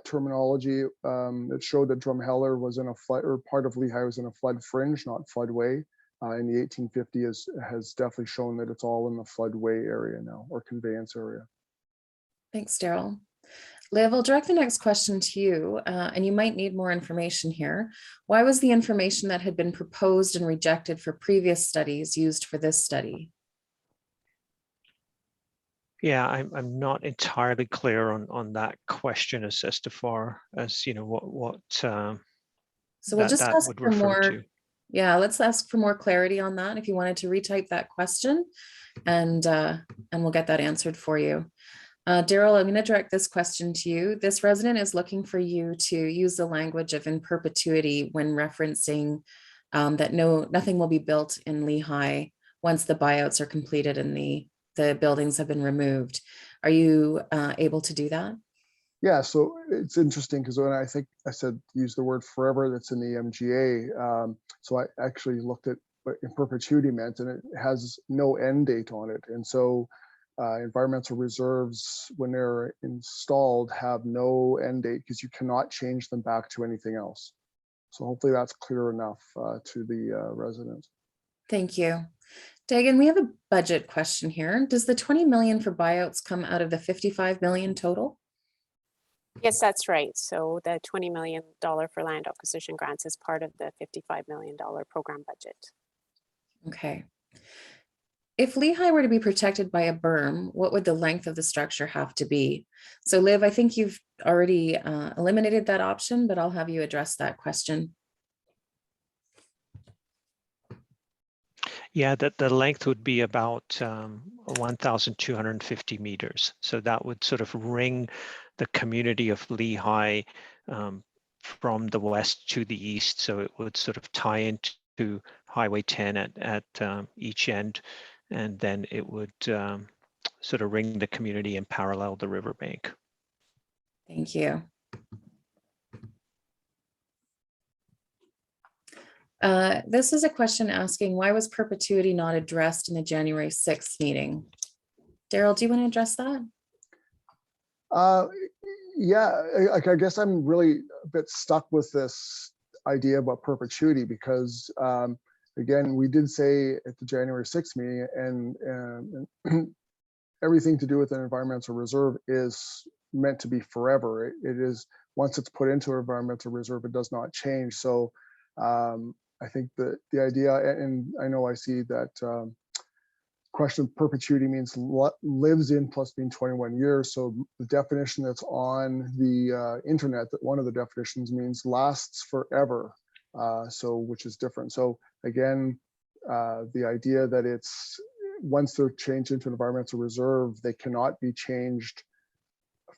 terminology, it showed that Drumheller was in a flood, or part of Lehigh was in a flood fringe, not floodway. In the 1850 has definitely shown that it's all in the floodway area now, or conveyance area. Thanks, Daryl. Liv, I'll direct the next question to you, and you might need more information here. Why was the information that had been proposed and rejected for previous studies used for this study? Yeah, I'm not entirely clear on that question as to far as, you know, what So we'll just that ask would for refer more. to. Yeah, let's ask for more clarity on that. If you wanted to retype that question, and we'll get that answered for you. Daryl, I'm going to direct this question to you. This resident is looking for you to use the language of in perpetuity when referencing that nothing will be built in Lehigh once the buyouts are completed and the buildings have been removed. Are you able to do that? Yeah, so it's interesting because when I think I said use the word forever that's in the MGA, so I actually looked at what in perpetuity meant, and it has no end date on it. And so environmental reserves, when they're installed, have no end date because you cannot change them back to anything else. So hopefully that's clear enough to the residents. Thank you. Dagan, we have a budget question here. Does the 20 million for buyouts come out of the 55 million total? Yes, that's right. So the $20 million for land acquisition grants is part of the $55 million program budget. Okay. If Lehigh were to be protected by a berm, what would the length of the structure have to be? So Liv, I think you've already eliminated that option, but I'll have you address that question. Yeah, the length would be about 1,250 meters. So that would sort of ring the community of Lehigh from the west to the east. So it would sort of tie into Highway 10 at each end, and then it would sort of ring the community and parallel the riverbank. Thank you. This is a question asking, why was perpetuity not addressed in the January 6th meeting? Daryl, do you want to address that? Yeah, I guess I'm really a bit stuck with this idea about perpetuity because, again, we did say at the January 6th meeting, and everything to do with an environmental reserve is meant to be forever. It is, once it's put into an environmental reserve, it does not change. So I think the idea, and I know I see that question of perpetuity means lives in plus being 21 years. So the definition that's on the internet, that one of the definitions means lasts forever. So which is different. So again, the idea that it's, once they're changed into an environmental reserve, they cannot be changed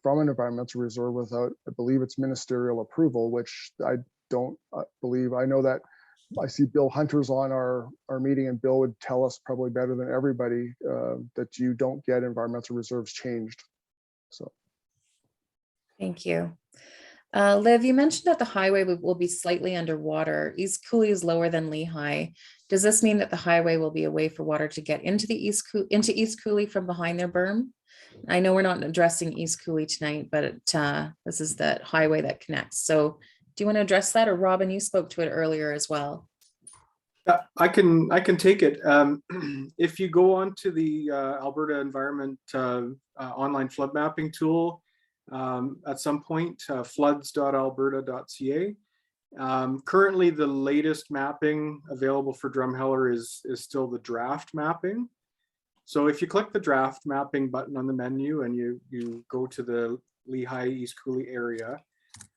from an environmental reserve without, I believe it's ministerial approval, which I don't believe. I know that I see Bill Hunter's on our meeting, and Bill would tell us probably better than everybody that you don't get environmental reserves changed. So. Thank you. Liv, you mentioned that the highway will be slightly underwater. East Cooley is lower than Lehigh. Does this mean that the highway will be a way for water to get into the into East Cooley from behind their berm? I know we're not addressing East Cooley tonight, but this is that highway that connects. So do you want to address that? Or Robin, you spoke to it earlier as well. I can take it. If you go on to the Alberta Environment online flood mapping tool, at some point, floods.alberta.ca. Currently, the latest mapping available for Drumheller is still the draft mapping. So if you click the draft mapping button on the menu and you go to the Lehigh East Cooley area,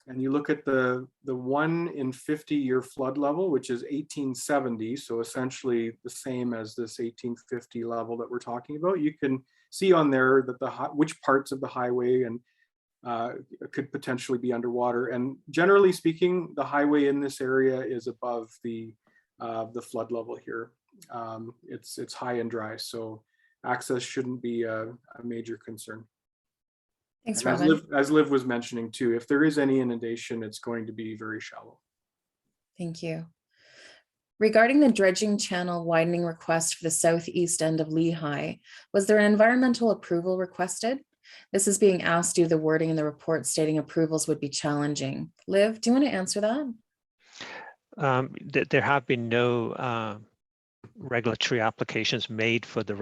and you look at the 1 in 50-year flood level, which is 1870, so essentially the same as this 1850 level that we're talking about, you can see on there that which parts of the highway and could potentially be underwater. And generally speaking, the highway in this area is above the flood level here. It's high and dry, so access shouldn't be a major concern. Thanks, And Robin. as Liv was mentioning too, if there is any inundation, it's going to be very shallow. Thank you. Regarding the dredging channel widening request for the southeast end of Lehigh, was there an environmental approval requested? This is being asked due to the wording in the report stating approvals would be challenging. Liv, do you want to answer that? There have been no regulatory applications made for the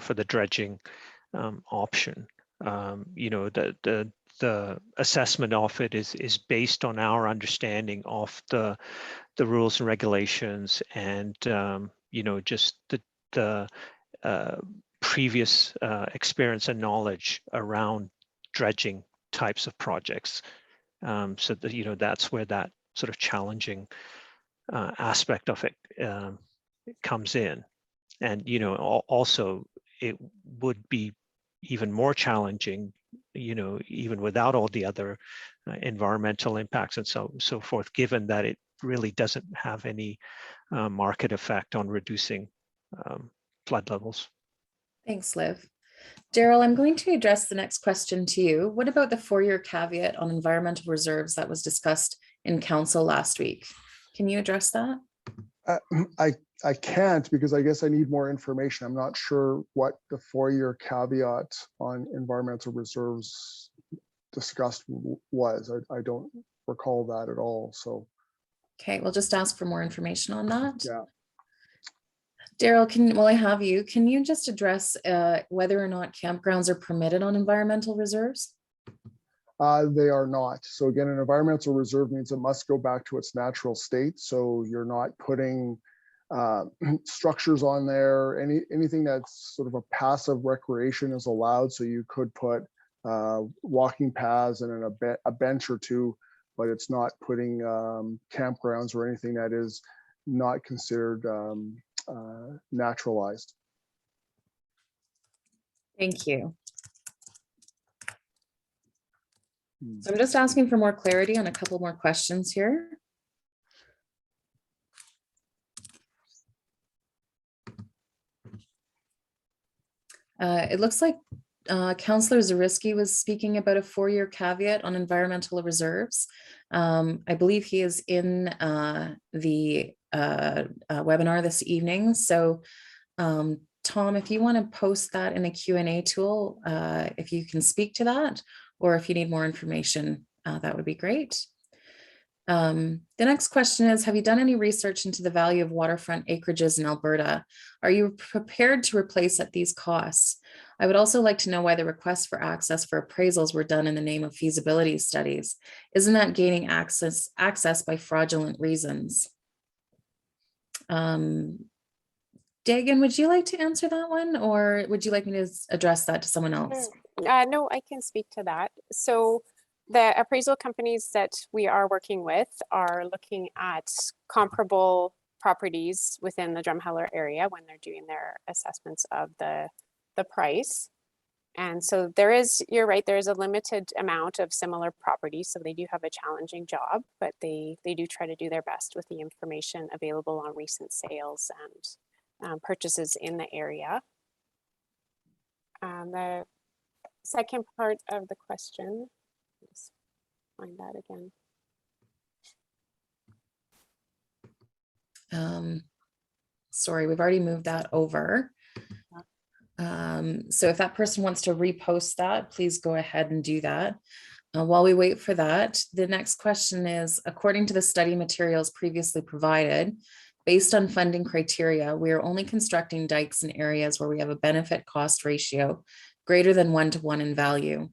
for the dredging option. The assessment of it is based on our understanding of the rules and regulations, and just the previous experience and knowledge around dredging types of projects. So that that's where that sort of challenging aspect of it comes in. And also it would be even more challenging, even without all the other environmental impacts and so forth, given that it really doesn't have any market effect on reducing flood levels. Thanks, Liv. Daryl, I'm going to address the next question to you. What about the 4-year caveat on environmental reserves that was discussed in council last week? Can you address that? I can't, because I guess I need more information. I'm not sure what the 4-year caveat on environmental reserves discussed was. I don't recall that at all. So. Okay, we'll just ask for more information on that. Yeah. Daryl, while I have you, can you just address whether or not campgrounds are permitted on environmental reserves? They are not. So again, an environmental reserve means it must go back to its natural state. So you're not putting structures on there. Anything that's sort of a passive recreation is allowed. So you could put walking paths and a bench or two, but it's not putting campgrounds or anything that is not considered naturalized. Thank you. So I'm just asking for more clarity on a couple more questions here. It looks like Councillor Zarisky was speaking about a 4-year caveat on environmental reserves. I believe he is in the webinar this evening. So Tom, if you want to post that in the Q&A tool, if you can speak to that, or if you need more information, that would be great. The next question is, have you done any research into the value of waterfront acreages in Alberta? Are you prepared to replace at these costs? I would also like to know why the requests for access for appraisals were done in the name of feasibility studies. Isn't that gaining access by fraudulent reasons? Dagan, would you like to answer that one, or would you like me to address that to someone else? No, I can speak to that. So the appraisal companies that we are working with are looking at comparable properties within the Drumheller area when they're doing their assessments of the price. And so there is, you're right, there is a limited amount of similar properties. So they do have a challenging job, but they do try to do their best with the information available on recent sales and purchases in the area. The second part of the question, let's find that again. Sorry, we've already moved that over. So if that person wants to repost that, please go ahead and do that. While we wait for that, the next question is, according to the study materials previously provided, based on funding criteria, we are only constructing dikes in areas where we have a benefit cost ratio greater than 1-to-1 in value.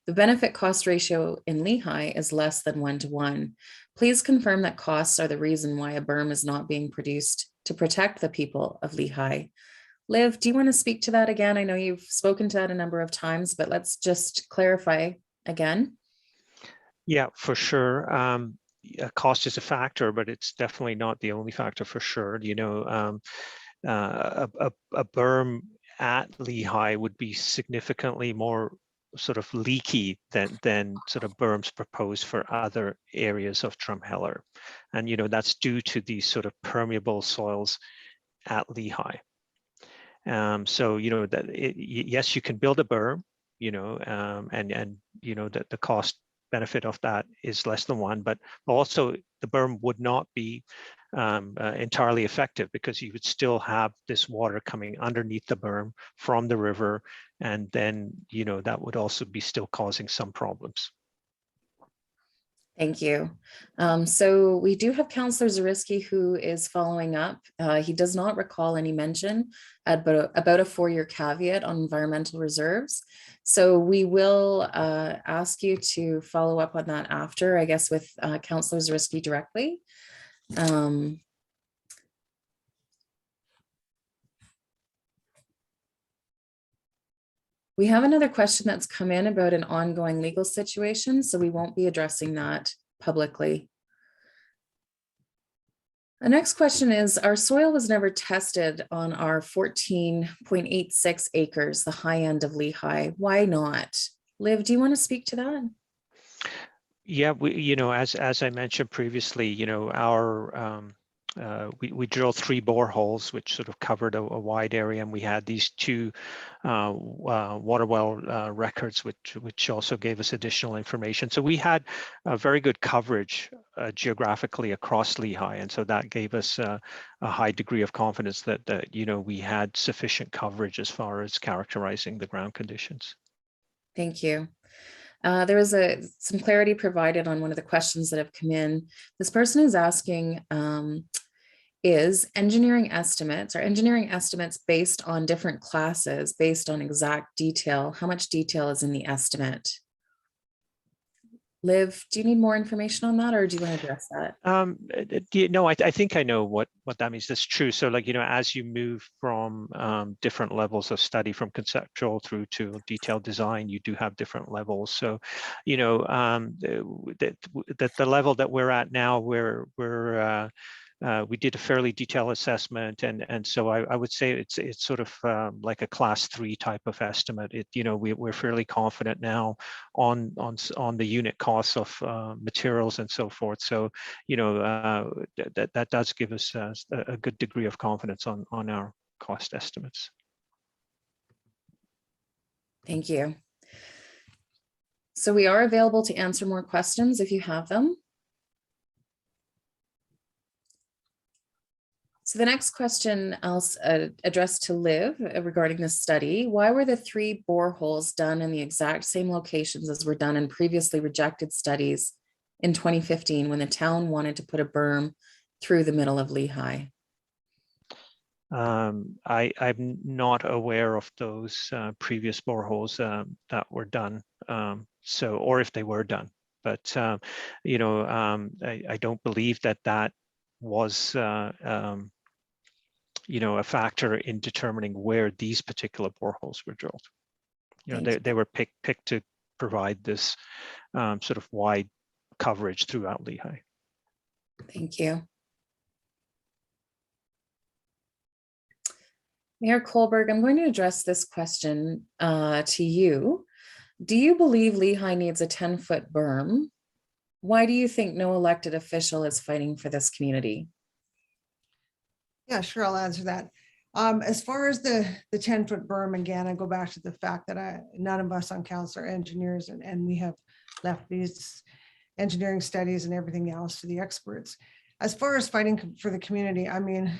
The benefit cost ratio in Lehigh is less than 1-to-1. Please confirm that costs are the reason why a berm is not being produced to protect the people of Lehigh. Liv, do you want to speak to that again? I know you've spoken to that a number of times, but let's just clarify again. Yeah, for sure. Cost is a factor, but it's definitely not the only factor for sure. You know, a berm at Lehigh would be significantly more sort of leaky than sort of berms proposed for other areas of Drumheller. And, you know, that's due to these sort of permeable soils at Lehigh. So, you know, that yes, you can build a berm, you know, and you know, that the cost benefit of that is less than 1, but also the berm would not be entirely effective because you would still have this water coming underneath the berm from the river. And then, you know, that would also be still causing some problems. Thank you. So we do have Councillor Zarisky who is following up. He does not recall any mention about a 4-year caveat on environmental reserves. So we will ask you to follow up on that after, I guess, with Councillor Zarisky directly. We have another question that's come in about an ongoing legal situation, so we won't be addressing that publicly. The next question is, our soil was never tested on our 14.86 acres, the high end of Lehigh. Why not? Liv, do you want to speak to that? Yeah, you know, as I mentioned previously, you know, our we drilled 3 boreholes, which sort of covered a wide area, and we had these 2 water well records, which also gave us additional information. So we had a very good coverage geographically across Lehigh, and so that gave us a high degree of confidence that you know, we had sufficient coverage as far as characterizing the ground conditions. Thank you. There was some clarity provided on one of the questions that have come in. This person is asking, is engineering estimates based on different classes, based on exact detail? How much detail is in the estimate? Liv, do you need more information on that, or do you want to address that? No, I think I know what that means. That's true. So, like, you know, as you move from different levels of study, from conceptual through to detailed design, you do have different levels. So, you know, the level that we're at now, we did a fairly detailed assessment, and so I would say it's sort of like a class 3 type of estimate. You know, we're fairly confident now on the unit costs of materials and so forth. So, you know, that does give us a good degree of confidence on our cost estimates. Thank you. So we are available to answer more questions if you have them. So the next question I'll address to Liv regarding this study. Why were the 3 boreholes done in the exact same locations as were done in previously rejected studies in 2015 when the town wanted to put a berm through the middle of Lehigh? I'm not aware of those previous boreholes that were done. Or if they were done, but I don't believe that was a factor in determining where these particular boreholes were drilled. They were picked to provide this sort of wide coverage throughout Lehigh. Thank you. Mayor Kohlberg, I'm going to address this question to you. Do you believe Lehigh needs a 10-foot berm? Why do you think no elected official is fighting for this community? Yeah, sure, I'll answer that. As far as the 10-foot berm, again, I go back to the fact that none of us on council are engineers, and we have left these engineering studies and everything else to the experts. As far as fighting for the community, I mean,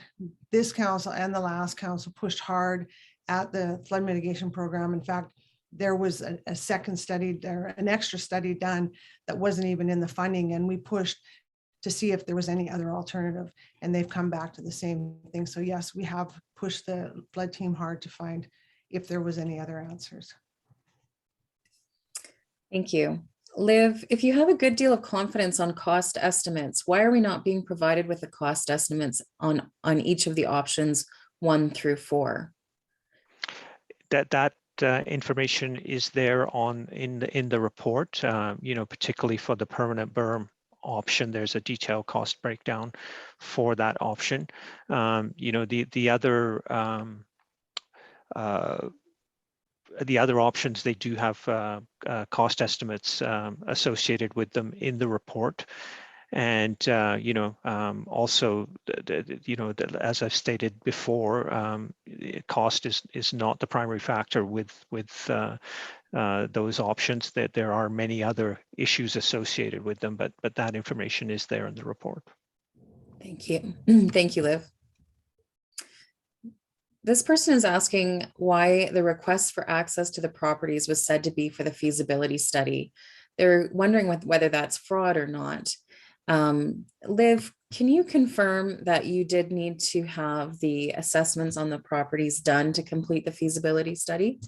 this council and the last council pushed hard at the flood mitigation program. In fact, there was a second study, or an extra study done that wasn't even in the funding, and we pushed to see if there was any other alternative, and they've come back to the same thing. So yes, we have pushed the flood team hard to find if there was any other answers. Thank you. Liv, if you have a good deal of confidence on cost estimates, why are we not being provided with the cost estimates on each of the options 1 through 4? That information is there in the report. Particularly for the permanent berm option, there's a detailed cost breakdown for that option. The other options, they do have cost estimates associated with them in the report. And, also, as I've stated before, cost is not the primary factor with those options. That there are many other issues associated with them, but that information is there in the report. Thank you. Thank you, Liv. This person is asking why the request for access to the properties was said to be for the feasibility study. They're wondering whether that's fraud or not. Liv, can you confirm that you did need to have the assessments on the properties done to complete the feasibility study?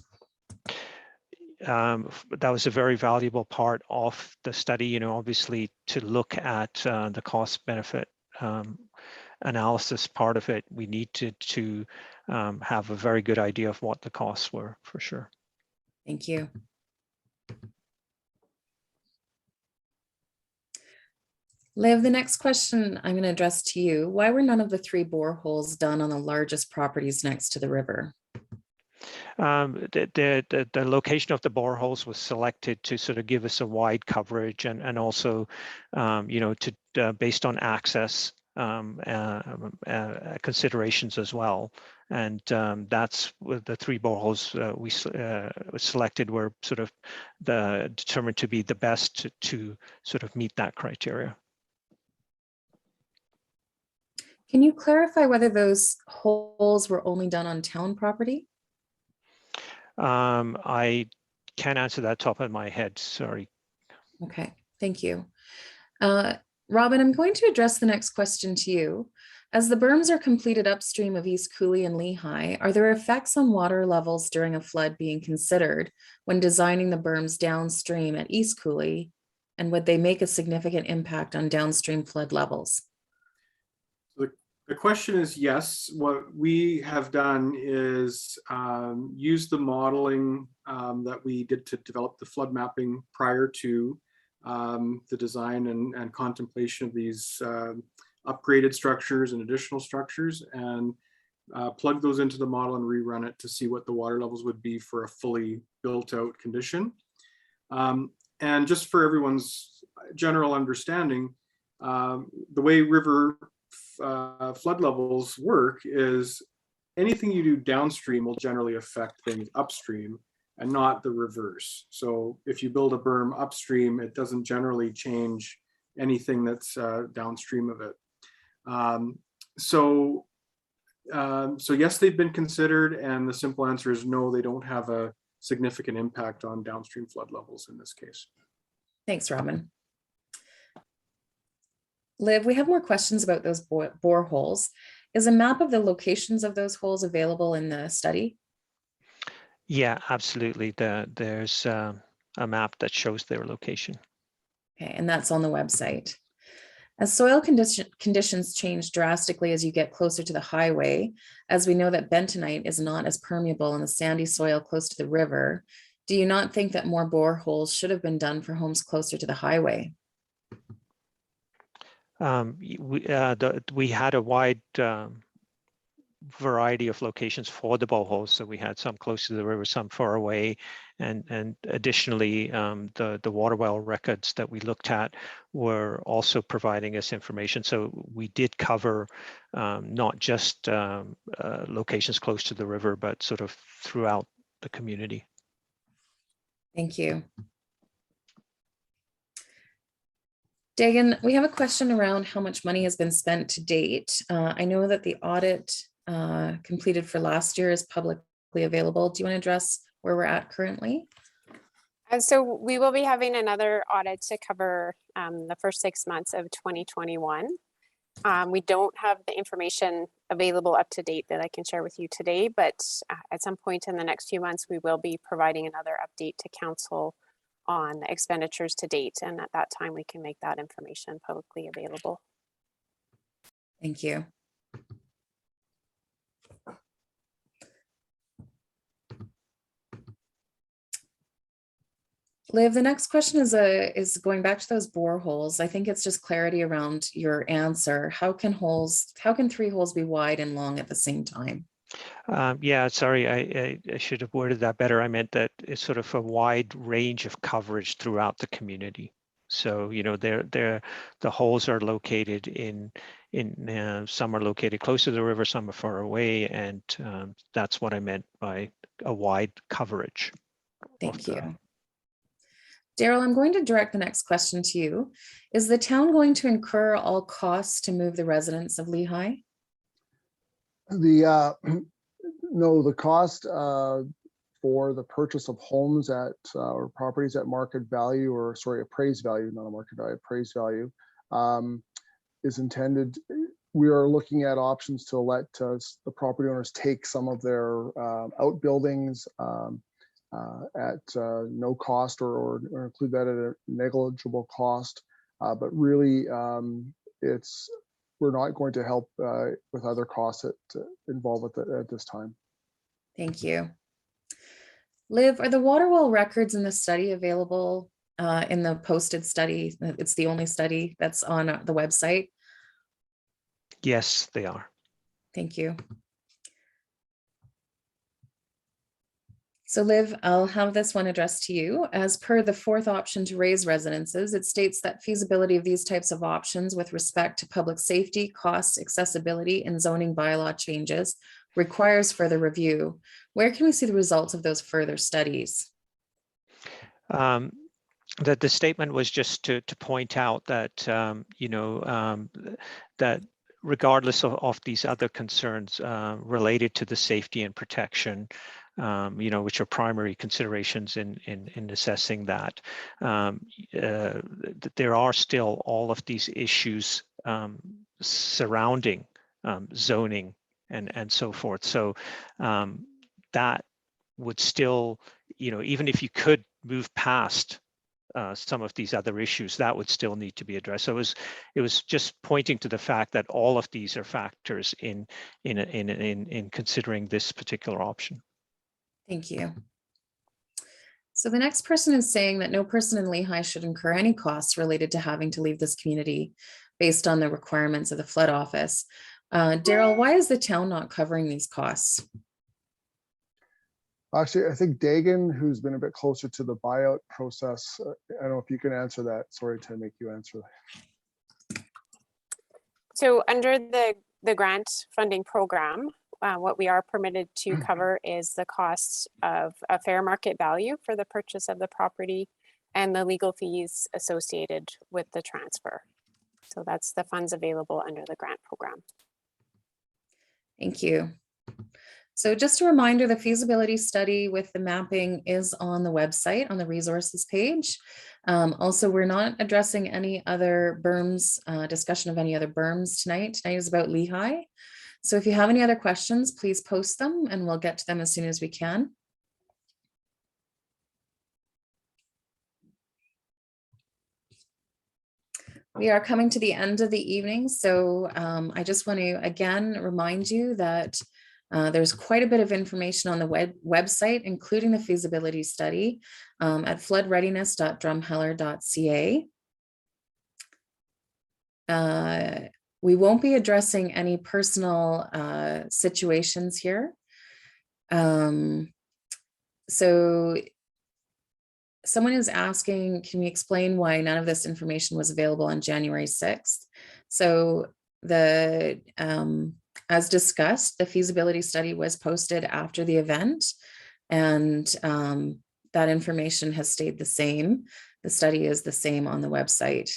That was a very valuable part of the study, obviously to look at the cost benefit analysis part of it. We need to have a very good idea of what the costs were, for sure. Thank you. Liv, the next question I'm going to address to you. Why were none of the 3 boreholes done on the largest properties next to the river? The location of the boreholes was selected to sort of give us a wide coverage and also, based on access considerations as well. And that's what the 3 boreholes we selected were sort of determined to be the best to sort of meet that criteria. Can you clarify whether those holes were only done on town property? I can't answer that top of my head, sorry. Okay, thank you. Robin, I'm going to address the next question to you. As the berms are completed upstream of East Cooley and Lehigh, are there effects on water levels during a flood being considered when designing the berms downstream at East Cooley? And would they make a significant impact on downstream flood levels? The question is yes. What we have done is use the modeling that we did to develop the flood mapping prior to the design and contemplation of these upgraded structures and additional structures, and plug those into the model and rerun it to see what the water levels would be for a fully built out condition. And just for everyone's general understanding, the way river flood levels work is anything you do downstream will generally affect things upstream and not the reverse. So if you build a berm upstream, it doesn't generally change anything that's downstream of it. So yes, they've been considered, and the simple answer is no, they don't have a significant impact on downstream flood levels in this case. Thanks, Robin. Liv, we have more questions about those boreholes. Is a map of the locations of those holes available in the study? Yeah, absolutely. There's a map that shows their location. Okay, and that's on the website. As soil conditions change drastically as you get closer to the highway, as we know that bentonite is not as permeable in the sandy soil close to the river, do you not think that more boreholes should have been done for homes closer to the highway? We had a wide variety of locations for the boreholes. So we had some close to the river, some far away, and additionally, the water well records that we looked at were also providing us information. So we did cover not just locations close to the river, but sort of throughout the community. Thank you. Dagan, we have a question around how much money has been spent to date. I know that the audit completed for last year is publicly available. Do you want to address where we're at currently? And so we will be having another audit to cover the first 6 months of 2021. We don't have the information available up to date that I can share with you today, but at some point in the next few months, we will be providing another update to council on the expenditures to date. And at that time, we can make that information publicly available. Thank you. Liv, the next question is going back to those boreholes. I think it's just clarity around your answer. How can 3 holes be wide and long at the same time? Yeah, sorry, I should have worded that better. I meant that it's sort of a wide range of coverage throughout the community. So, you know, the holes are located in some are located close to the river, some are far away, and that's what I meant by a wide coverage. Thank you. Daryl, I'm going to direct the next question to you. Is the town going to incur all costs to move the residents of Lehigh? No, the cost for the purchase of homes at or properties at market value, or sorry, appraised value, not a market value, appraised value, is intended. We are looking at options to let the property owners take some of their outbuildings at no cost, or include that at a negligible cost. But really, we're not going to help with other costs that involve at this time. Thank you. Liv, are the water well records in the study available in the posted study? It's the only study that's on the website. Yes, they are. Thank you. So Liv, I'll have this one addressed to you. As per the 4th option to raise residences, it states that feasibility of these types of options with respect to public safety, costs, accessibility, and zoning bylaw changes requires further review. Where can we see the results of those further studies? That the statement was just to point out that, you know, that regardless of these other concerns related to the safety and protection, you know, which are primary considerations in assessing that, there are still all of these issues surrounding zoning and so forth. So that would still, you know, even if you could move past some of these other issues, that would still need to be addressed. So it was just pointing to the fact that all of these are factors in considering this particular option. Thank you. So the next person is saying that no person in Lehigh should incur any costs related to having to leave this community based on the requirements of the flood office. Daryl, why is the town not covering these costs? Actually, I think Dagan, who's been a bit closer to the buyout process, I don't know if you can answer that. Sorry to make you answer that. So under the grant funding program, what we are permitted to cover is the costs of a fair market value for the purchase of the property and the legal fees associated with the transfer. So that's the funds available under the grant program. Thank you. So just a reminder, the feasibility study with the mapping is on the website on the resources page. Also, we're not addressing any other berms, discussion of any other berms tonight. Tonight is about Lehigh. So if you have any other questions, please post them and we'll get to them as soon as we can. We are coming to the end of the evening, so I just want to again remind you that there's quite a bit of information on the website, including the feasibility study at floodreadiness.drumheller.ca. We won't be addressing any personal situations here. So someone is asking, can we explain why none of this information was available on January 6th? So as discussed, the feasibility study was posted after the event, and that information has stayed the same. The study is the same on the website.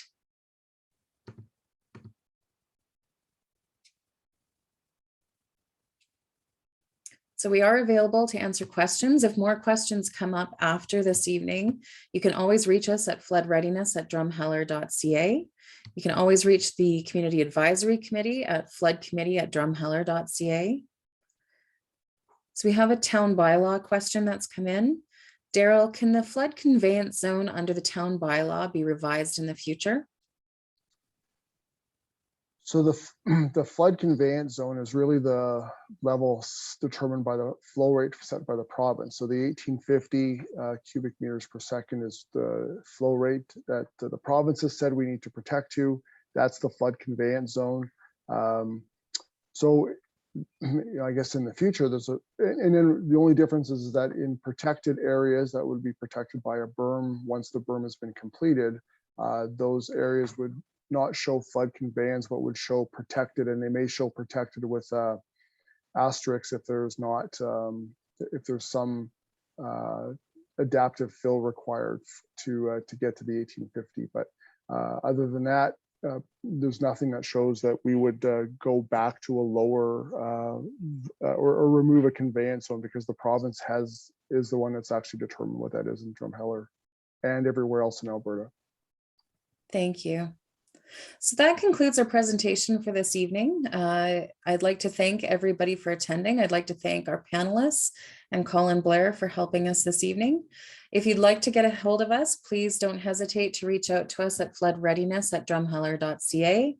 So we are available to answer questions. If more questions come up after this evening, you can always reach us at floodreadiness@drumheller.ca. You can always reach the Community Advisory Committee at floodcommittee@drumheller.ca. So we have a town bylaw question that's come in. Daryl, can the flood conveyance zone under the town bylaw be revised in the future? So the flood conveyance zone is really the level determined by the flow rate set by the province. So the 1850 cubic meters per second is the flow rate that the province has said we need to protect to. That's the flood conveyance zone. So I guess in the future, and then the only difference is that in protected areas that would be protected by a berm, once the berm has been completed, those areas would not show flood conveyance, but would show protected, and they may show protected with asterisks if there's not, if there's some adaptive fill required to get to the 1850. But other than that, there's nothing that shows that we would go back to a lower or remove a conveyance zone, because the province is the one that's actually determined what that is in Drumheller and everywhere else in Alberta. Thank you. So that concludes our presentation for this evening. I'd like to thank everybody for attending. I'd like to thank our panelists and Colin Blair for helping us this evening. If you'd like to get a hold of us, please don't hesitate to reach out to us at floodreadiness@drumheller.ca.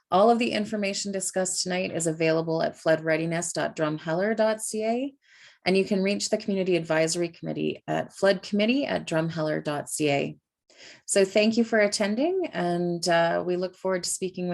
All of the information discussed tonight is available at floodreadiness.drumheller.ca. And you can reach the Community Advisory Committee at floodcommittee@drumheller.ca. So thank you for attending, and we look forward to speaking with